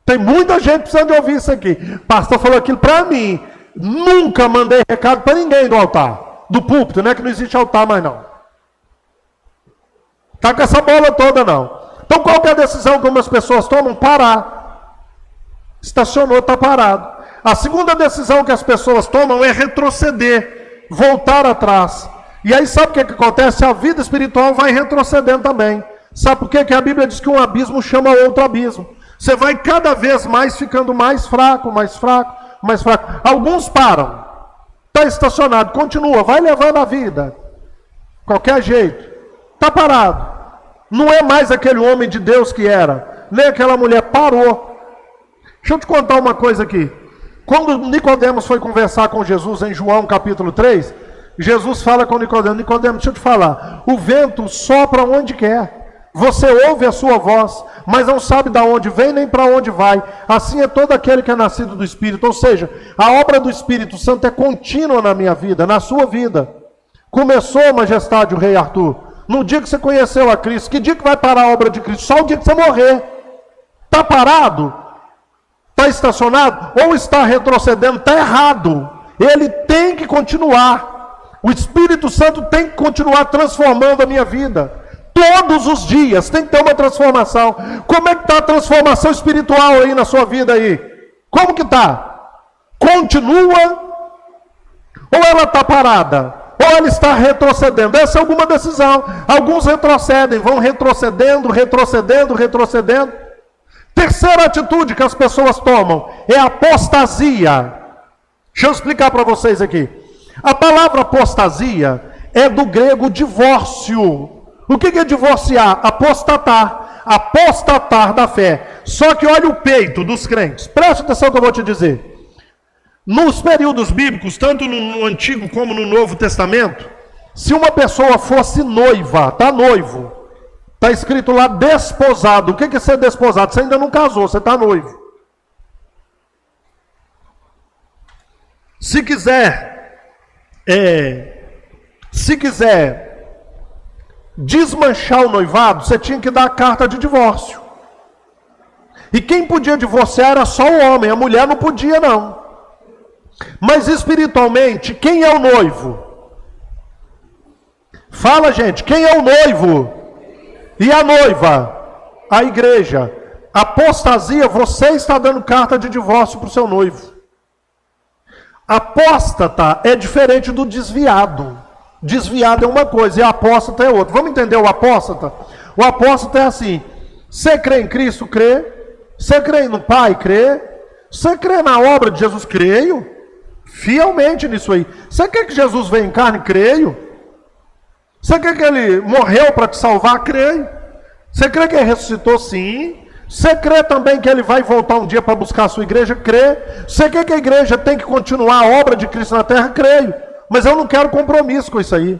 S1: Tem muita gente precisando de ouvir isso aqui. Pastor falou aquilo para mim. Nunca mandei recado para ninguém do altar, do púlpito, não é que não existe altar mais não. Está com essa bola toda não. Então qual que é a decisão que algumas pessoas tomam? Parar. Estacionou, está parado. A segunda decisão que as pessoas tomam é retroceder, voltar atrás. E aí sabe o que acontece? A vida espiritual vai retrocedendo também. Sabe por quê? Que a Bíblia diz que um abismo chama outro abismo. Você vai cada vez mais ficando mais fraco, mais fraco, mais fraco. Alguns param. Está estacionado, continua, vai levando a vida. Qualquer jeito. Está parado. Não é mais aquele homem de Deus que era. Nem aquela mulher, parou. Deixa eu te contar uma coisa aqui. Quando Nicodemos foi conversar com Jesus em João capítulo 3, Jesus fala com Nicodemo: Nicodemo, deixa eu te falar, o vento sopra onde quer, você ouve a sua voz, mas não sabe de onde vem nem para onde vai. Assim é todo aquele que é nascido do Espírito. Ou seja, a obra do Espírito Santo é contínua na minha vida, na sua vida. Começou, majestade, o rei Arthur, no dia que você conheceu a Cristo. Que dia que vai parar a obra de Cristo? Só o dia que você morrer. Está parado? Está estacionado? Ou está retrocedendo? Está errado. Ele tem que continuar. O Espírito Santo tem que continuar transformando a minha vida. Todos os dias tem que ter uma transformação. Como é que está a transformação espiritual aí na sua vida aí? Como que está? Continua? Ou ela está parada? Ou ela está retrocedendo? Essa é alguma decisão. Alguns retrocedem, vão retrocedendo, retrocedendo, retrocedendo. Terceira atitude que as pessoas tomam é a apostasia. Deixa eu explicar para vocês aqui. A palavra apostasia é do grego divórcio. O que é divorciar? Apostatar. Apostatar da fé. Só que olha o peito dos crentes. Presta atenção que eu vou te dizer. Nos períodos bíblicos, tanto no Antigo como no Novo Testamento, se uma pessoa fosse noiva, está noivo, está escrito lá desposado. O que é ser desposado? Você ainda não casou, você está noivo. Se quiser desmanchar o noivado, você tinha que dar a carta de divórcio. E quem podia divorciar era só o homem, a mulher não podia não. Mas espiritualmente, quem é o noivo? Fala, gente, quem é o noivo? E a noiva? A igreja. Apostasia, você está dando carta de divórcio para o seu noivo. Apóstata é diferente do desviado. Desviado é uma coisa e apóstata é outra. Vamos entender o apóstata? O apóstata é assim: você crê em Cristo? Crê. Você crê no Pai? Crê. Você crê na obra de Jesus? Creio. Fielmente nisso aí. Você quer que Jesus veio em carne? Creio. Você quer que ele morreu para te salvar? Creio. Você crê que ele ressuscitou? Sim. Você crê também que ele vai voltar um dia para buscar a sua igreja? Crê. Você quer que a igreja tem que continuar a obra de Cristo na terra? Creio. Mas eu não quero compromisso com isso aí.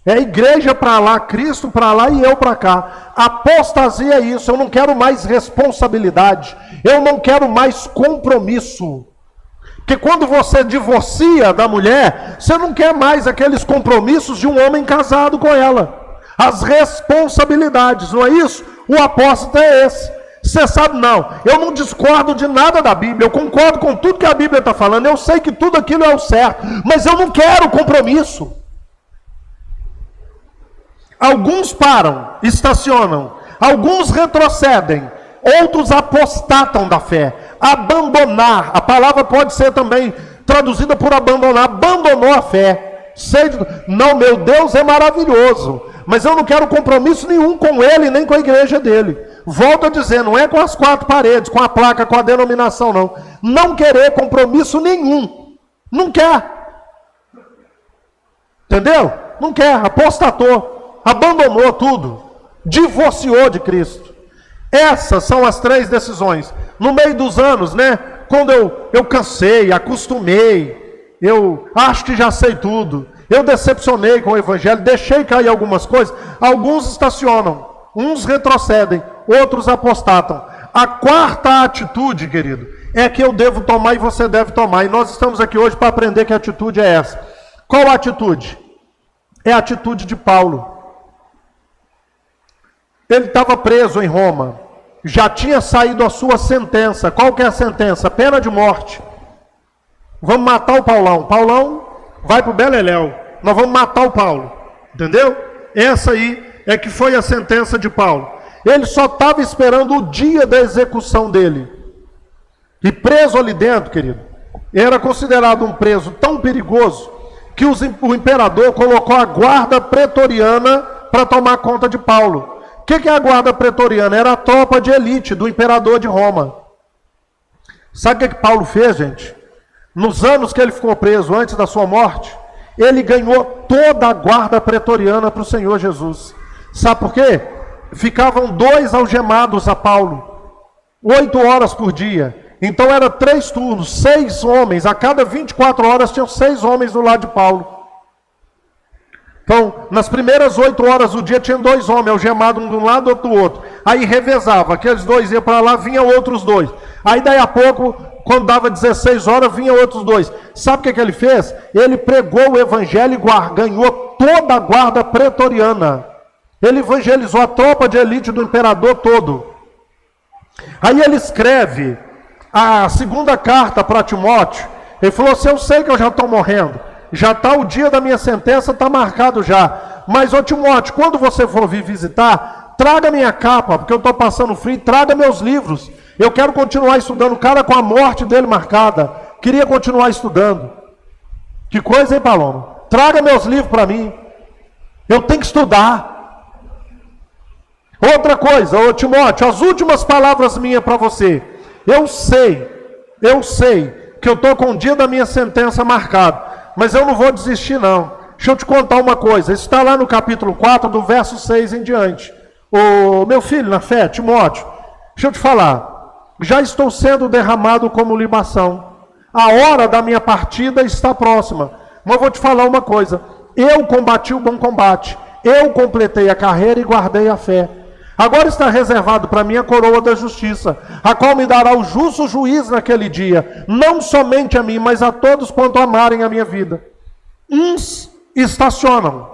S1: É a igreja para lá, Cristo para lá e eu para cá. Apostasia é isso. Eu não quero mais responsabilidade. Eu não quero mais compromisso. Porque quando você divorcia da mulher, você não quer mais aqueles compromissos de um homem casado com ela. As responsabilidades, não é isso? O apóstolo é esse. Você sabe, não, eu não discordo de nada da Bíblia, eu concordo com tudo que a Bíblia está falando, eu sei que tudo aquilo é o certo, mas eu não quero compromisso. Alguns param, estacionam, alguns retrocedem, outros apostatam da fé. Abandonar, a palavra pode ser também traduzida por abandonar. Abandonou a fé. Não, meu Deus é maravilhoso, mas eu não quero compromisso nenhum com ele, nem com a igreja dele. Volto a dizer, não é com as quatro paredes, com a placa, com a denominação, não. Não querer compromisso nenhum. Não quer. Entendeu? Não quer, apostatou, abandonou tudo, divorciou de Cristo. Essas são as três decisões. No meio dos anos, né? Quando eu cansei, acostumei, eu acho que já sei tudo, eu decepcionei com o evangelho, deixei cair algumas coisas, alguns estacionam, uns retrocedem, outros apostatam. A quarta atitude, querido, é que eu devo tomar e você deve tomar. E nós estamos aqui hoje para aprender que atitude é essa. Qual a atitude? É a atitude de Paulo. Ele estava preso em Roma, já tinha saído a sua sentença. Qual que é a sentença? Pena de morte. Vamos matar o Paulão. Paulão vai para o Beleléu. Nós vamos matar o Paulo. Entendeu? Essa aí é que foi a sentença de Paulo. Ele só estava esperando o dia da execução dele. E preso ali dentro, querido, era considerado um preso tão perigoso que o imperador colocou a guarda pretoriana para tomar conta de Paulo. O que é a guarda pretoriana? Era a tropa de elite do imperador de Roma. Sabe o que Paulo fez, gente? Nos anos que ele ficou preso, antes da sua morte, ele ganhou toda a guarda pretoriana para o Senhor Jesus. Sabe por quê? Ficavam 2 algemados a Paulo, 8 horas por dia. Então era 3 turnos, 6 homens. A cada 24 horas tinham 6 homens do lado de Paulo. Então, nas primeiras 8 horas do dia, tinha 2 homens, algemados um de um lado, outro do outro. Aí revezava, aqueles 2 iam para lá, vinham outros 2. Aí daí a pouco, quando dava 16 horas, vinham outros 2. Sabe o que ele fez? Ele pregou o evangelho e ganhou toda a guarda pretoriana. Ele evangelizou a tropa de elite do imperador todo. Aí ele escreve a segunda carta para Timóteo. Ele falou assim: eu sei que eu já estou morrendo. Já está o dia da minha sentença, está marcado já. Mas, ô Timóteo, quando você for vir visitar, traga minha capa, porque eu estou passando frio, traga meus livros. Eu quero continuar estudando. O cara com a morte dele marcada, queria continuar estudando. Que coisa, hein, Paloma? Traga meus livros para mim. Eu tenho que estudar. Outra coisa, ô Timóteo, as últimas palavras minhas para você. Eu sei que eu estou com o dia da minha sentença marcado. Mas eu não vou desistir, não. Deixa eu te contar uma coisa. Isso está lá no capítulo 4, do verso 6 em diante. Ô meu filho na fé, Timóteo, deixa eu te falar. Já estou sendo derramado como libação. A hora da minha partida está próxima. Mas eu vou te falar uma coisa. Eu combati o bom combate. Eu completei a carreira e guardei a fé. Agora está reservado para mim a coroa da justiça, a qual me dará o justo juiz naquele dia, não somente a mim, mas a todos quanto amarem a minha vida. Uns estacionam,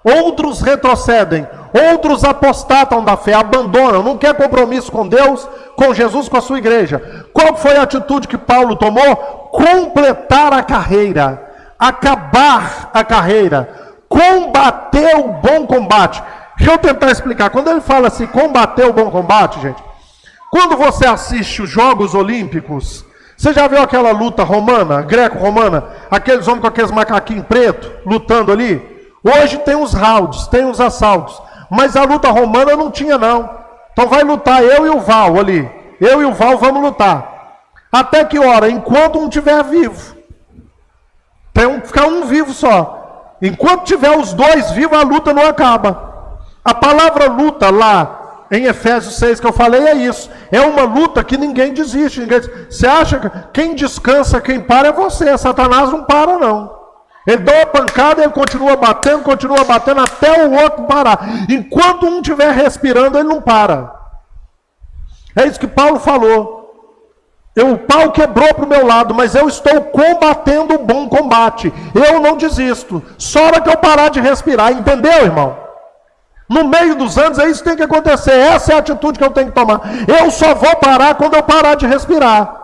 S1: outros retrocedem, outros apostatam da fé, abandonam, não quer compromisso com Deus, com Jesus, com a sua igreja. Qual foi a atitude que Paulo tomou? Completar a carreira, acabar a carreira, combater o bom combate. Deixa eu tentar explicar. Quando ele fala assim, combater o bom combate, gente, quando você assiste os Jogos Olímpicos, você já viu aquela luta romana, greco-romana, aqueles homens com aqueles macaquinhos pretos, lutando ali? Hoje tem os rounds, tem os assaltos, mas a luta romana não tinha, não. Então vai lutar eu e o Val ali. Eu e o Val vamos lutar. Até que hora? Enquanto um estiver vivo. Tem que ficar um vivo só. Enquanto tiver os 2 vivos, a luta não acaba. A palavra luta lá em Efésios 6 que eu falei é isso. É uma luta que ninguém desiste. Você acha que quem descansa, quem para é você. Satanás não para, não. Ele dá uma pancada e ele continua batendo até o outro parar. Enquanto um estiver respirando, ele não para. É isso que Paulo falou. O pau quebrou para o meu lado, mas eu estou combatendo o bom combate. Eu não desisto. Só hora que eu parar de respirar. Entendeu, irmão? No meio dos anos, é isso que tem que acontecer. Essa é a atitude que eu tenho que tomar. Eu só vou parar quando eu parar de respirar.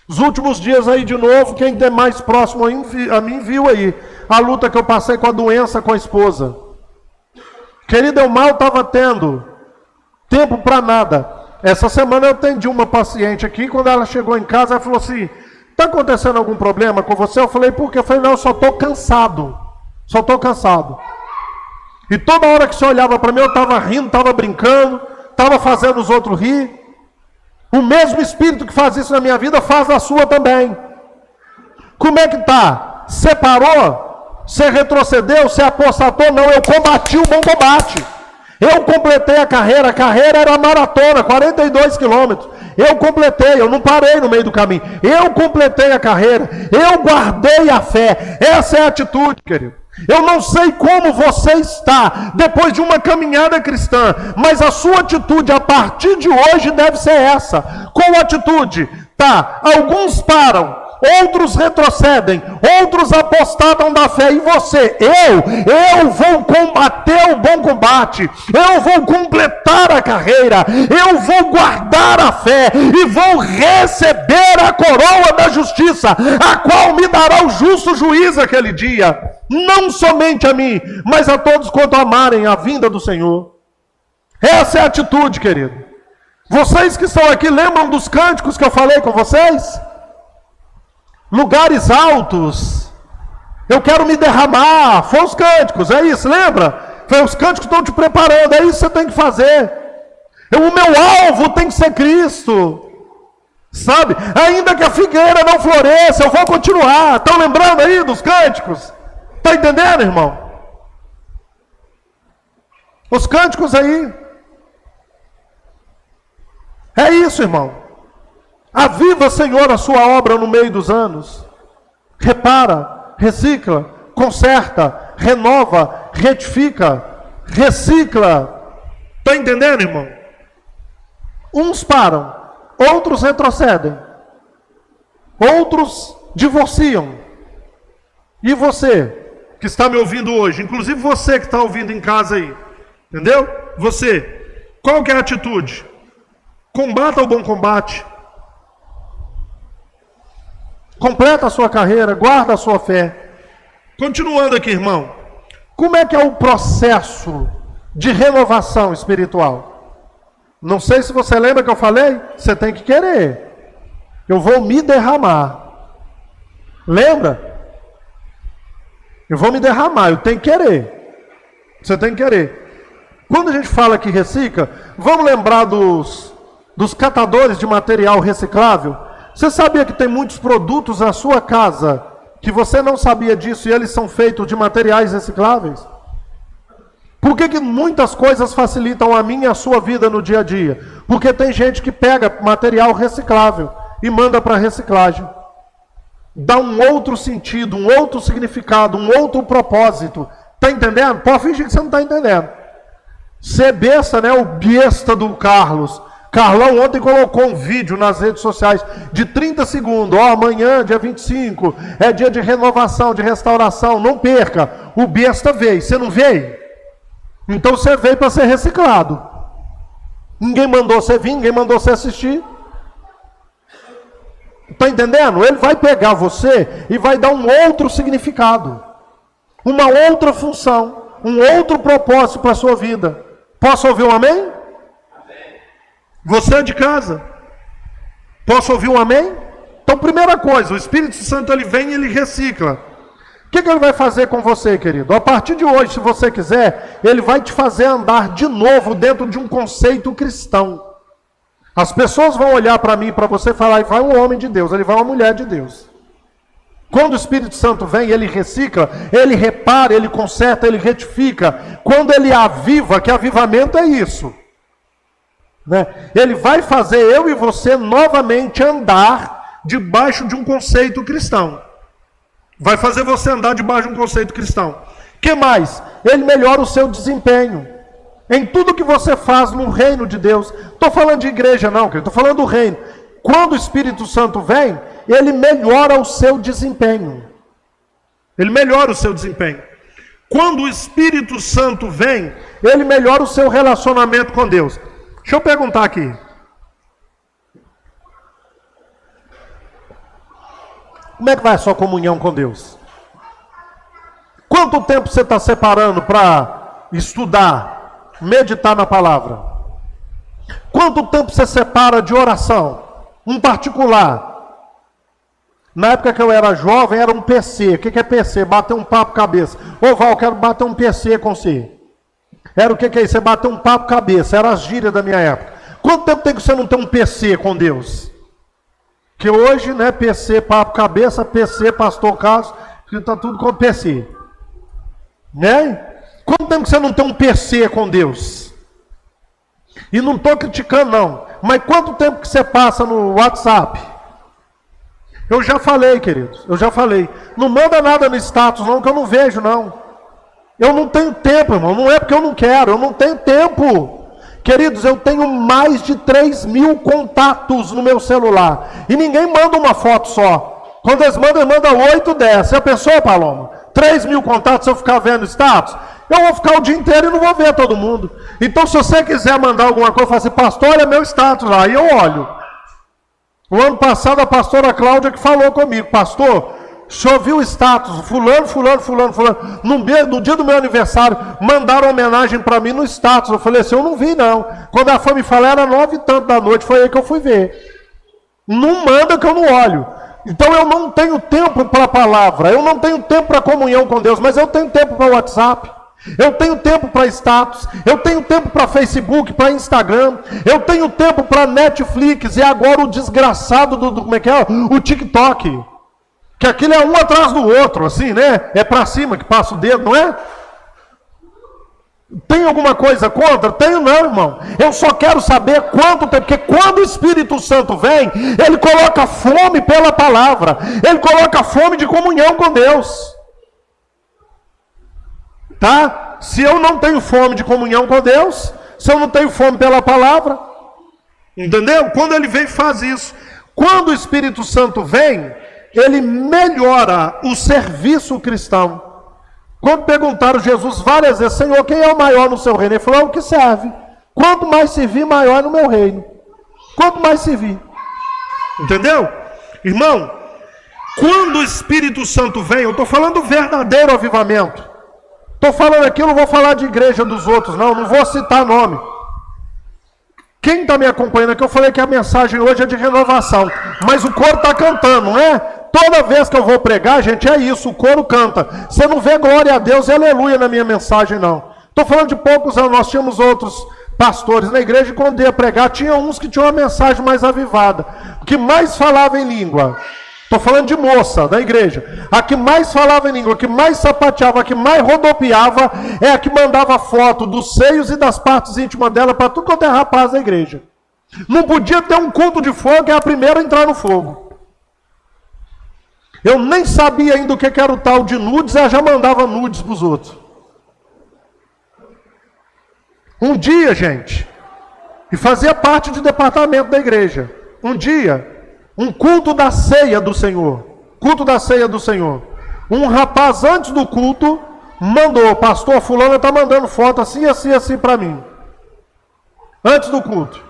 S1: Os últimos dias aí de novo, quem é mais próximo a mim viu aí a luta que eu passei com a doença com a esposa. Querida, eu mal estava tendo tempo para nada. Essa semana eu atendi uma paciente aqui, quando ela chegou em casa, ela falou assim: está acontecendo algum problema com você? Eu falei, por quê? Eu falei, não, eu só estou cansado. Só estou cansado. E toda hora que você olhava para mim, eu estava rindo, estava brincando, estava fazendo os outros rir. O mesmo Espírito que faz isso na minha vida, faz na sua também. Como é que está? Você parou? Você retrocedeu? Você apostatou? Não, eu combati o bom combate. Eu completei a carreira era maratona, 42 quilômetros. Eu completei, eu não parei no meio do caminho. Eu completei a carreira, eu guardei a fé. Essa é a atitude, querido. Eu não sei como você está depois de uma caminhada cristã, mas a sua atitude a partir de hoje deve ser essa. Qual atitude? Tá, alguns param, outros retrocedem, outros apostatam da fé. E você? Eu vou combater o bom combate, eu vou completar a carreira, eu vou guardar a fé e vou receber a coroa da justiça, a qual me dará o justo juiz aquele dia. Não somente a mim, mas a todos quanto amarem a vinda do Senhor. Essa é a atitude, querido. Vocês que estão aqui, lembram dos cânticos que eu falei com vocês? Lugares altos, eu quero me derramar. Foi os cânticos, é isso, lembra? Foi os cânticos que estão te preparando, é isso que você tem que fazer. O meu alvo tem que ser Cristo. Sabe? Ainda que a figueira não floresça, eu vou continuar. Estão lembrando aí dos cânticos? Está entendendo, irmão? Os cânticos aí. É isso, irmão. Aviva, Senhor, a sua obra no meio dos anos. Repara, recicla, conserta, renova, retifica, recicla. Está entendendo, irmão? Uns param, outros retrocedem, outros divorciam. E você que está me ouvindo hoje, inclusive você que está ouvindo em casa aí, entendeu? Você, qual que é a atitude? Combata o bom combate. Completa a sua carreira, guarda a sua fé. Continuando aqui, irmão. Como é que é o processo de renovação espiritual? Não sei se você lembra que eu falei, você tem que querer. Eu vou me derramar. Lembra? Eu vou me derramar, eu tenho que querer. Você tem que querer. Quando a gente fala que recicla, vamos lembrar dos catadores de material reciclável. Você sabia que tem muitos produtos na sua casa que você não sabia disso e eles são feitos de materiais recicláveis? Por que muitas coisas facilitam a minha e a sua vida no dia a dia? Porque tem gente que pega material reciclável e manda para reciclagem. Dá um outro sentido, um outro significado, um outro propósito. Está entendendo? Pode fingir que você não está entendendo. Ser besta, né? O besta do Carlos. Carlão ontem colocou um vídeo nas redes sociais de 30 segundos. Ó, amanhã, dia 25, é dia de renovação, de restauração. Não perca. O besta veio. Você não veio? Então você veio para ser reciclado. Ninguém mandou você vir, ninguém mandou você assistir. Está entendendo? Ele vai pegar você e vai dar um outro significado. Uma outra função. Um outro propósito para a sua vida. Posso ouvir um amém? Você é de casa. Posso ouvir um amém? Então, primeira coisa, o Espírito Santo ele vem e ele recicla. O que ele vai fazer com você, querido? A partir de hoje, se você quiser, ele vai te fazer andar de novo dentro de um conceito cristão. As pessoas vão olhar para mim e para você e falar, e vai um homem de Deus, ele vai uma mulher de Deus. Quando o Espírito Santo vem, ele recicla, ele repara, ele conserta, ele retifica. Quando ele aviva, que avivamento é isso. Né? Ele vai fazer eu e você novamente andar debaixo de um conceito cristão. Vai fazer você andar debaixo de um conceito cristão. O que mais? Ele melhora o seu desempenho. Em tudo que você faz no reino de Deus. Estou falando de igreja não, querido. Estou falando do reino. Quando o Espírito Santo vem, ele melhora o seu desempenho. Ele melhora o seu desempenho. Quando o Espírito Santo vem, ele melhora o seu relacionamento com Deus. Deixa eu perguntar aqui. Como é que vai a sua comunhão com Deus? Quanto tempo você está separando para estudar, meditar na palavra? Quanto tempo você separa de oração? Um particular. Na época que eu era jovem, era um PC. O que é PC? Bater um papo cabeça. Ô Val, eu quero bater um PC com você. Era o que é isso? Você bater um papo cabeça. Era as gírias da minha época. Quanto tempo tem que você não ter um PC com Deus? Que hoje, né, PC, papo cabeça, PC, pastor Carlos, que está tudo com PC. Né? Quanto tempo que você não tem um PC com Deus? E não estou criticando não. Mas quanto tempo que você passa no WhatsApp? Eu já falei, queridos. Eu já falei. Não manda nada no status não, que eu não vejo não. Eu não tenho tempo, irmão. Não é porque eu não quero. Eu não tenho tempo. Queridos, eu tenho mais de 3.000 contatos no meu celular. E ninguém manda uma foto só. Quando eles mandam 8, 10. Você pensou, Paloma? 3.000 contatos, se eu ficar vendo status, eu vou ficar o dia inteiro e não vou ver todo mundo. Então, se você quiser mandar alguma coisa, fala assim, pastor, olha meu status lá. E eu olho. O ano passado, a pastora Cláudia que falou comigo, pastor, o senhor viu o status, fulano. No dia do meu aniversário, mandaram homenagem para mim no status. Eu falei assim, eu não vi não. Quando ela foi me falar, era 9 e tanto da noite, foi aí que eu fui ver. Não manda que eu não olho. Então eu não tenho tempo para a palavra, eu não tenho tempo para comunhão com Deus, mas eu tenho tempo para o WhatsApp. Eu tenho tempo para status, eu tenho tempo para Facebook, para Instagram, eu tenho tempo para Netflix e agora o desgraçado como é que é? O TikTok. Que aquilo é um atrás do outro, assim, né? É para cima que passa o dedo, não é? Tem alguma coisa contra? Tenho não, irmão. Eu só quero saber quanto tempo, porque quando o Espírito Santo vem, ele coloca fome pela palavra, ele coloca fome de comunhão com Deus. Tá? Se eu não tenho fome de comunhão com Deus, se eu não tenho fome pela palavra, entendeu? Quando ele vem, faz isso. Quando o Espírito Santo vem, ele melhora o serviço cristão. Quando perguntaram a Jesus várias vezes, Senhor, quem é o maior no seu reino? Ele falou, é o que serve. Quanto mais servir, maior é no meu reino. Quanto mais servir. Entendeu? Irmão, quando o Espírito Santo vem, eu estou falando do verdadeiro avivamento. Estou falando aqui, eu não vou falar de igreja dos outros, não vou citar nome. Quem está me acompanhando aqui, eu falei que a mensagem hoje é de renovação. Mas o coro está cantando, não é? Toda vez que eu vou pregar, gente, é isso, o coro canta. Você não vê glória a Deus e aleluia na minha mensagem, não. Estou falando de poucos anos, nós tínhamos outros pastores na igreja, e quando ia pregar, tinha uns que tinham uma mensagem mais avivada. O que mais falava em língua, estou falando de moça da igreja, a que mais falava em língua, a que mais sapateava, a que mais rodopiava, é a que mandava foto dos seios e das partes íntimas dela para tudo quanto é rapaz da igreja. Não podia ter um culto de fogo, que é a primeira a entrar no fogo. Eu nem sabia ainda o que era o tal de nudes, ela já mandava nudes para os outros. Um dia, gente, e fazia parte do departamento da igreja, um dia, um culto da ceia do Senhor, um rapaz antes do culto mandou, pastor fulano está mandando foto assim, assim, assim para mim, antes do culto.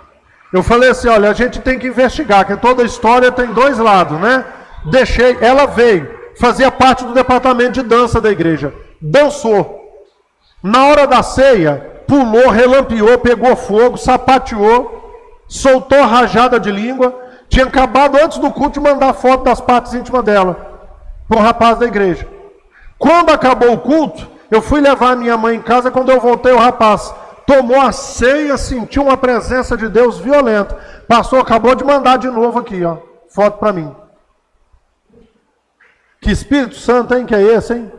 S1: Eu falei assim, olha, a gente tem que investigar, que toda história tem dois lados, né? Deixei, ela veio, fazia parte do departamento de dança da igreja, dançou, na hora da ceia, pulou, relampeou, pegou fogo, sapateou, soltou rajada de língua, tinha acabado antes do culto de mandar foto das partes íntimas dela, para um rapaz da igreja. Quando acabou o culto, eu fui levar a minha mãe em casa, quando eu voltei o rapaz tomou a ceia, sentiu uma presença de Deus violenta. Pastor, acabou de mandar de novo aqui, ó, foto para mim. Que Espírito Santo, hein, que é esse, hein?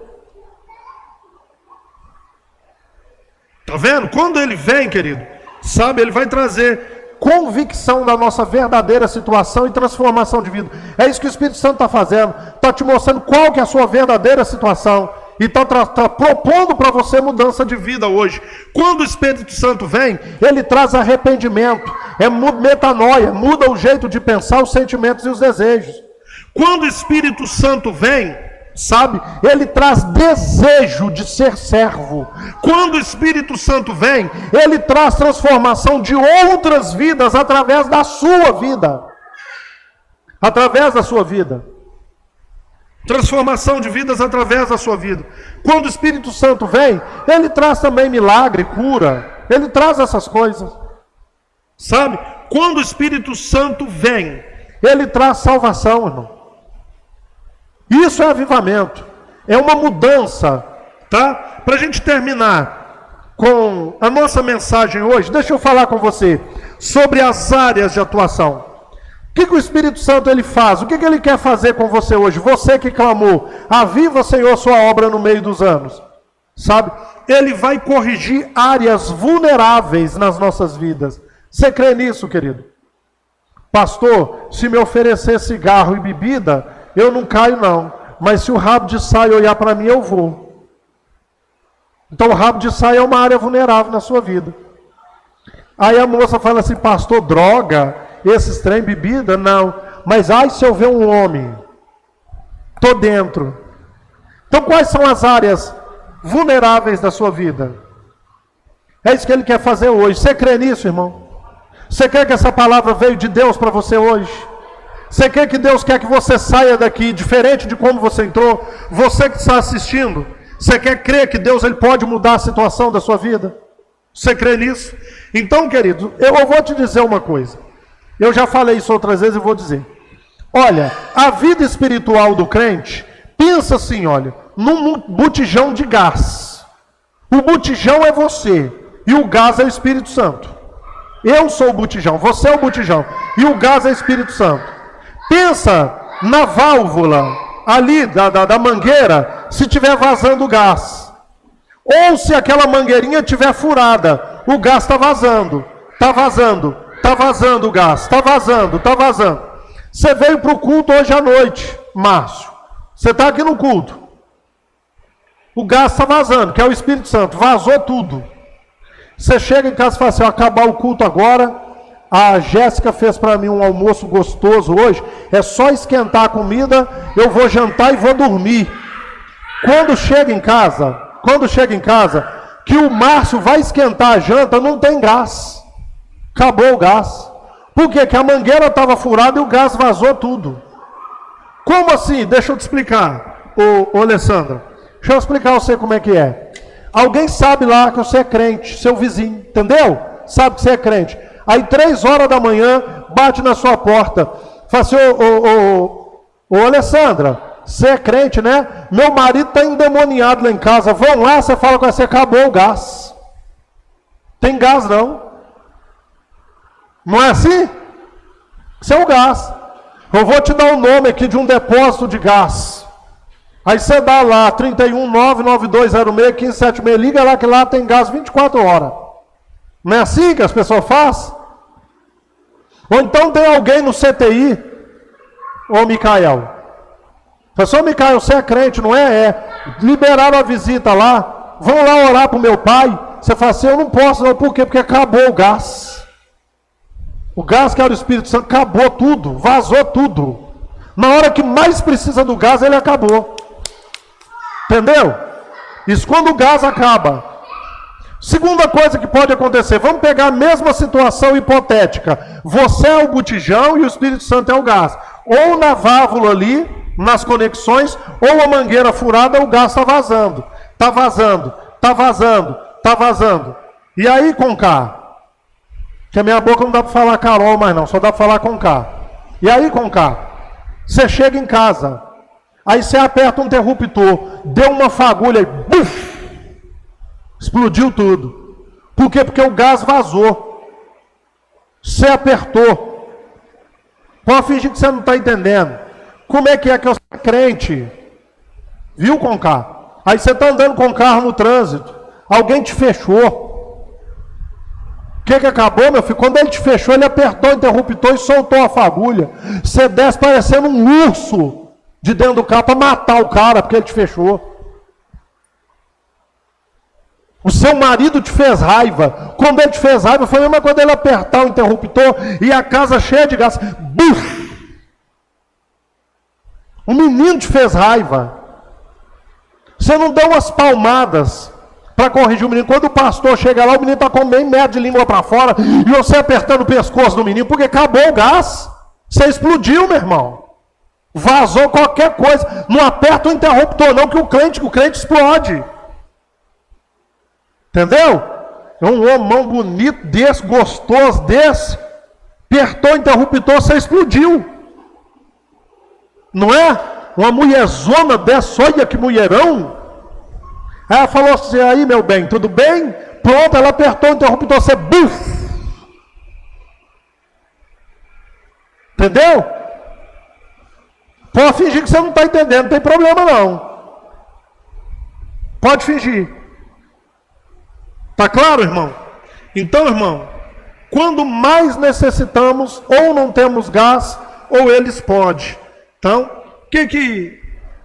S1: Tá vendo? Quando ele vem, querido, sabe, ele vai trazer convicção da nossa verdadeira situação e transformação de vida. É isso que o Espírito Santo está fazendo. Está te mostrando qual que é a sua verdadeira situação. E está propondo para você mudança de vida hoje. Quando o Espírito Santo vem, ele traz arrependimento. É metanoia, muda o jeito de pensar, os sentimentos e os desejos. Quando o Espírito Santo vem, sabe, ele traz desejo de ser servo. Quando o Espírito Santo vem, ele traz transformação de outras vidas através da sua vida. Através da sua vida. Transformação de vidas através da sua vida. Quando o Espírito Santo vem, ele traz também milagre, cura. Ele traz essas coisas. Sabe? Quando o Espírito Santo vem, ele traz salvação, irmão. Isso é avivamento, é uma mudança, tá? Para a gente terminar com a nossa mensagem hoje, deixa eu falar com você sobre as áreas de atuação. O que o Espírito Santo ele faz? O que ele quer fazer com você hoje? Você que clamou, aviva, Senhor, sua obra no meio dos anos, sabe? Ele vai corrigir áreas vulneráveis nas nossas vidas. Você crê nisso, querido? Pastor, se me oferecer cigarro e bebida, eu não caio não, mas se o rabo de saia olhar para mim, eu vou. Então o rabo de saia é uma área vulnerável na sua vida. Aí a moça fala assim, pastor, droga, esses trem, bebida, não. Mas ai, se eu ver um homem, tô dentro. Então quais são as áreas vulneráveis da sua vida? É isso que ele quer fazer hoje. Você crê nisso, irmão? Você quer que essa palavra veio de Deus para você hoje? Você quer que Deus quer que você saia daqui diferente de como você entrou? Você que está assistindo, você quer crer que Deus ele pode mudar a situação da sua vida? Você crê nisso? Então, querido, eu vou te dizer uma coisa. Eu já falei isso outras vezes e vou dizer. Olha, a vida espiritual do crente, pensa assim, olha, num botijão de gás. O botijão é você e o gás é o Espírito Santo. Eu sou o botijão, você é o botijão e o gás é o Espírito Santo. Pensa na válvula ali da mangueira, se estiver vazando o gás. Ou se aquela mangueirinha estiver furada, o gás está vazando. Está vazando, está vazando o gás, está vazando, está vazando. Você veio para o culto hoje à noite, Márcio. Você está aqui no culto. O gás está vazando, que é o Espírito Santo. Vazou tudo. Você chega em casa e fala assim, acabar o culto agora. A Jéssica fez para mim um almoço gostoso hoje. É só esquentar a comida, eu vou jantar e vou dormir. Quando chega em casa, que o Márcio vai esquentar a janta, não tem gás. Acabou o gás. Por quê? Que a mangueira estava furada e o gás vazou tudo. Como assim? Deixa eu te explicar, ô Alessandra. Deixa eu explicar a você como é que é. Alguém sabe lá que você é crente, seu vizinho, entendeu? Sabe que você é crente. Aí 3 horas da manhã, bate na sua porta. Fala assim, ô Alessandra, você é crente, né? Meu marido está endemoniado lá em casa. Vão lá, você fala com você, acabou o gás. Tem gás não. Não é assim? Isso é o gás. Eu vou te dar o nome aqui de um depósito de gás. Aí você dá lá, 31992061576, liga lá que lá tem gás 24 horas. Não é assim que as pessoas fazem? Ou então tem alguém no CTI, ô Micael. Professor Micael, você é crente, não é? É. Liberaram a visita lá, vão lá orar para o meu pai. Você fala assim, eu não posso não, por quê? Porque acabou o gás. O gás que era o Espírito Santo, acabou tudo, vazou tudo. Na hora que mais precisa do gás, ele acabou. Entendeu? Isso quando o gás acaba. Segunda coisa que pode acontecer, vamos pegar a mesma situação hipotética. Você é o botijão e o Espírito Santo é o gás. Ou na válvula ali, nas conexões, ou a mangueira furada, o gás está vazando. Está vazando, está vazando, está vazando. E aí, com K? Que a minha boca não dá para falar Carol mais não, só dá para falar com K. E aí, com K? Você chega em casa, aí você aperta um interruptor, deu uma fagulha e buf! Explodiu tudo. Por quê? Porque o gás vazou. Você apertou. Pode fingir que você não está entendendo. Como é que eu sou crente? Viu, com carro? Aí você está andando com o carro no trânsito. Alguém te fechou. O que acabou, meu filho? Quando ele te fechou, ele apertou o interruptor e soltou a fagulha. Você desce parecendo um urso de dentro do carro para matar o cara, porque ele te fechou. O seu marido te fez raiva. Quando ele te fez raiva, foi a mesma coisa ele apertar o interruptor e a casa cheia de gás. Buf! O menino te fez raiva. Você não deu umas palmadas para corrigir o menino. Quando o pastor chega lá, o menino está com meio metro de língua para fora e você apertando o pescoço do menino, porque acabou o gás. Você explodiu, meu irmão. Vazou qualquer coisa. Não aperta o interruptor não, que o crente explode. Entendeu? É um homão bonito desse, gostoso desse, apertou o interruptor, você explodiu. Não é? Uma mulherzona dessa, olha que mulherão. Aí ela falou assim, aí meu bem, tudo bem? Pronto, ela apertou o interruptor, você buf. Entendeu? Pode fingir que você não está entendendo, não tem problema não. Pode fingir. Está claro, irmão? Então, irmão, quando mais necessitamos, ou não temos gás, ou ele explode. Então, o que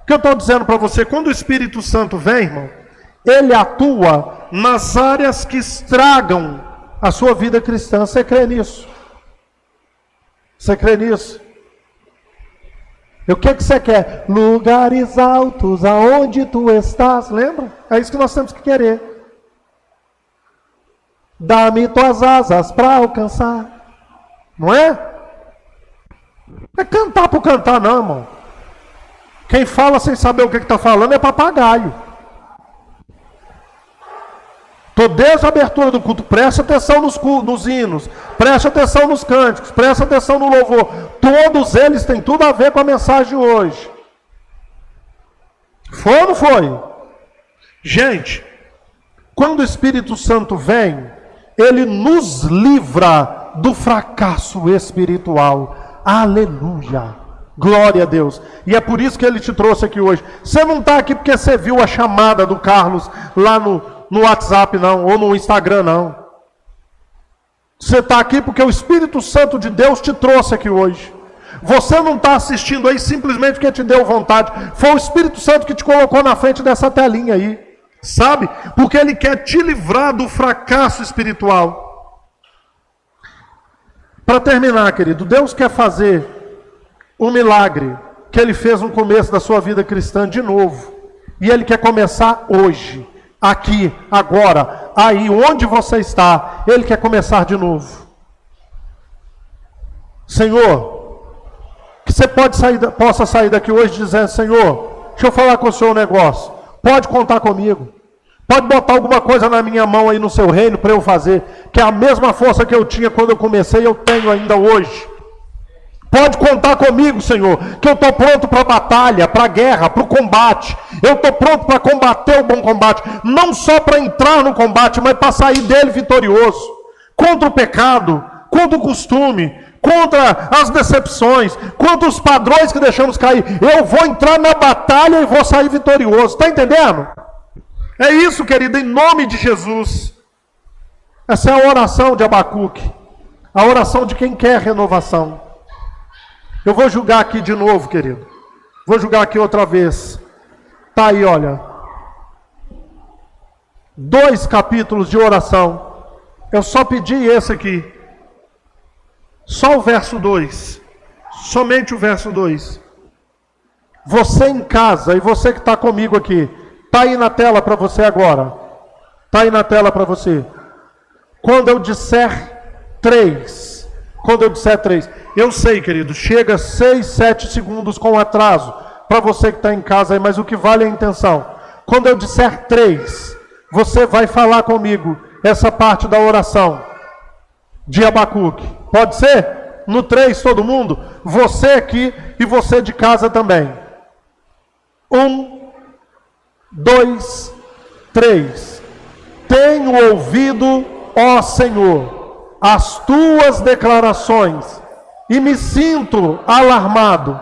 S1: eu estou dizendo para você? Quando o Espírito Santo vem, irmão, ele atua nas áreas que estragam a sua vida cristã. Você crê nisso? Você crê nisso? E o que você quer? Lugares altos, aonde tu estás, lembra? É isso que nós temos que querer. Dá-me tuas asas para alcançar. Não é? Não é cantar por cantar não, irmão. Quem fala sem saber o que está falando é papagaio. Estou desde a abertura do culto. Preste atenção nos hinos. Preste atenção nos cânticos. Preste atenção no louvor. Todos eles têm tudo a ver com a mensagem de hoje. Foi ou não foi? Gente, quando o Espírito Santo vem, ele nos livra do fracasso espiritual. Aleluia. Glória a Deus. E é por isso que ele te trouxe aqui hoje. Você não está aqui porque você viu a chamada do Carlos lá no WhatsApp não, ou no Instagram não. Você está aqui porque o Espírito Santo de Deus te trouxe aqui hoje. Você não está assistindo aí simplesmente porque te deu vontade. Foi o Espírito Santo que te colocou na frente dessa telinha aí. Sabe? Porque Ele quer te livrar do fracasso espiritual. Para terminar, querido, Deus quer fazer um milagre que Ele fez no começo da sua vida cristã de novo. E Ele quer começar hoje, aqui, agora, aí, onde você está. Ele quer começar de novo. Senhor, que você possa sair daqui hoje dizendo: Senhor, deixa eu falar com o Senhor um negócio. Pode contar comigo. Pode botar alguma coisa na minha mão aí no seu reino para eu fazer. Que é a mesma força que eu tinha quando eu comecei, eu tenho ainda hoje. Pode contar comigo, Senhor, que eu estou pronto para a batalha, para a guerra, para o combate. Eu estou pronto para combater o bom combate. Não só para entrar no combate, mas para sair dele vitorioso. Contra o pecado, contra o costume, contra as decepções, contra os padrões que deixamos cair. Eu vou entrar na batalha e vou sair vitorioso. Está entendendo? É isso, querido, em nome de Jesus. Essa é a oração de Abacuque. A oração de quem quer renovação. Eu vou julgar aqui de novo, querido. Vou julgar aqui outra vez. Tá aí, olha. 2 capítulos de oração. Eu só pedi esse aqui. Só o verso 2. Somente o verso 2. Você em casa e você que está comigo aqui. Está aí na tela para você agora. Está aí na tela para você. Quando eu disser 3. Quando eu disser 3. Eu sei, querido, chega 6, 7 segundos com atraso. Para você que está em casa aí, mas o que vale é a intenção. Quando eu disser 3, você vai falar comigo essa parte da oração de Abacuque. Pode ser? No 3, todo mundo? Você aqui e você de casa também. 1, 2, 3. Tenho ouvido, ó Senhor, as tuas declarações e me sinto alarmado.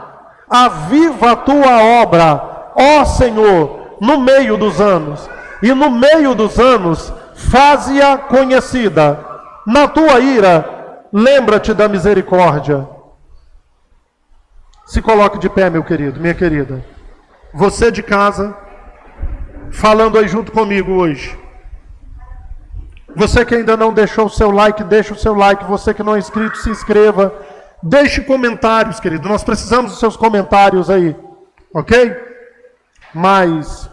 S1: Aviva a tua obra, ó Senhor, no meio dos anos. E no meio dos anos, faze-a conhecida. Na tua ira, lembra-te da misericórdia. Se coloque de pé, meu querido, minha querida. Você de casa, falando aí junto comigo hoje. Você que ainda não deixou o seu like, deixa o seu like. Você que não é inscrito, se inscreva. Deixe comentários, querido. Nós precisamos dos seus comentários aí. Ok? Mas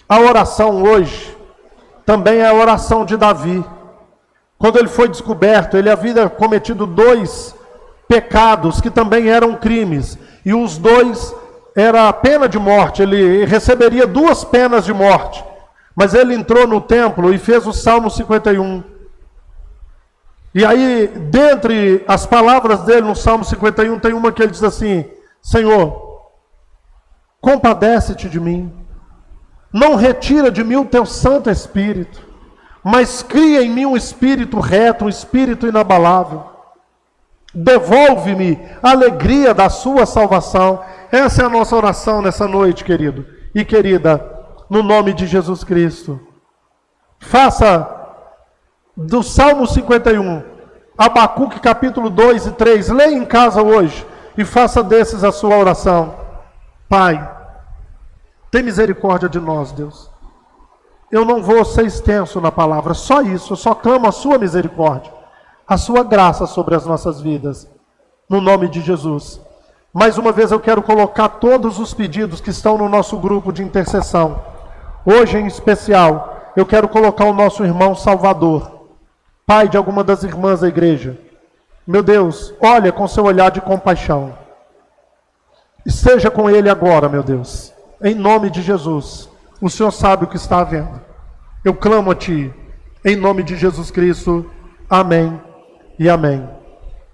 S1: a oração hoje também é a oração de Davi. Quando ele foi descoberto, ele havia cometido 2 pecados que também eram crimes. E os 2 era a pena de morte. Ele receberia 2 penas de morte. Mas ele entrou no templo e fez o Salmo 51. E aí, dentre as palavras dele no Salmo 51, tem uma que ele diz assim: Senhor, compadece-te de mim. Não retira de mim o teu Santo Espírito, mas cria em mim um espírito reto, um espírito inabalável. Devolve-me a alegria da sua salvação. Essa é a nossa oração nessa noite, querido e querida, no nome de Jesus Cristo. Faça do Salmo 51, Abacuque capítulo 2 e 3, leia em casa hoje e faça desses a sua oração. Pai, tem misericórdia de nós, Deus. Eu não vou ser extenso na palavra, só isso, eu só clamo a sua misericórdia, a sua graça sobre as nossas vidas, no nome de Jesus. Mais uma vez eu quero colocar todos os pedidos que estão no nosso grupo de intercessão. Hoje em especial, eu quero colocar o nosso irmão Salvador, pai de alguma das irmãs da igreja. Meu Deus, olha com seu olhar de compaixão. Esteja com ele agora, meu Deus. Em nome de Jesus. O Senhor sabe o que está havendo. Eu clamo a Ti. Em nome de Jesus Cristo. Amém e amém.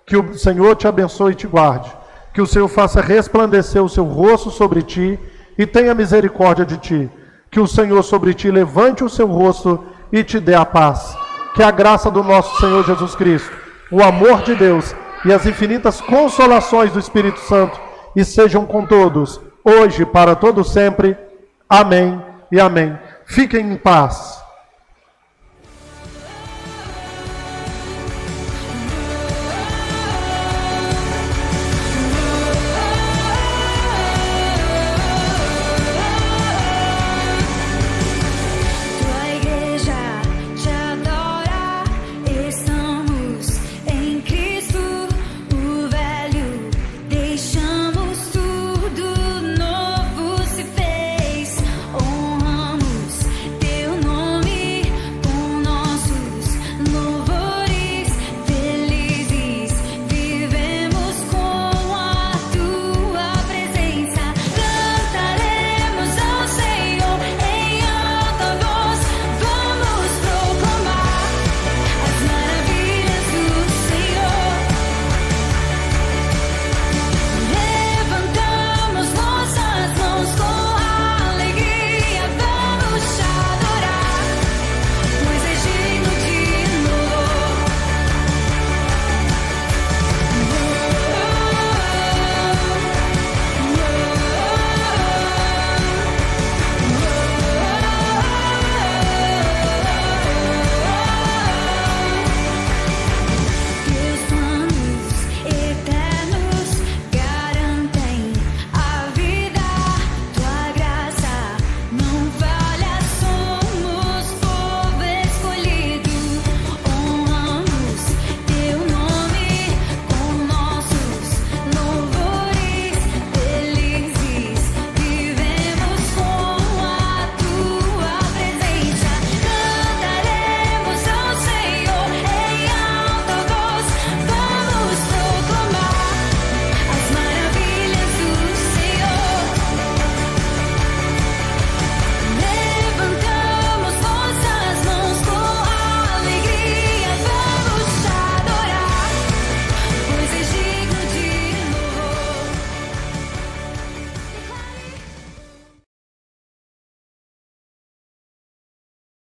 S1: Que o Senhor te abençoe e te guarde. Que o Senhor faça resplandecer o seu rosto sobre ti e tenha misericórdia de ti. Que o Senhor sobre ti levante o seu rosto e te dê a paz. Que a graça do nosso Senhor Jesus Cristo, o amor de Deus e as infinitas consolações do Espírito Santo estejam com todos, hoje, para todo sempre. Amém e amém. Fiquem em paz.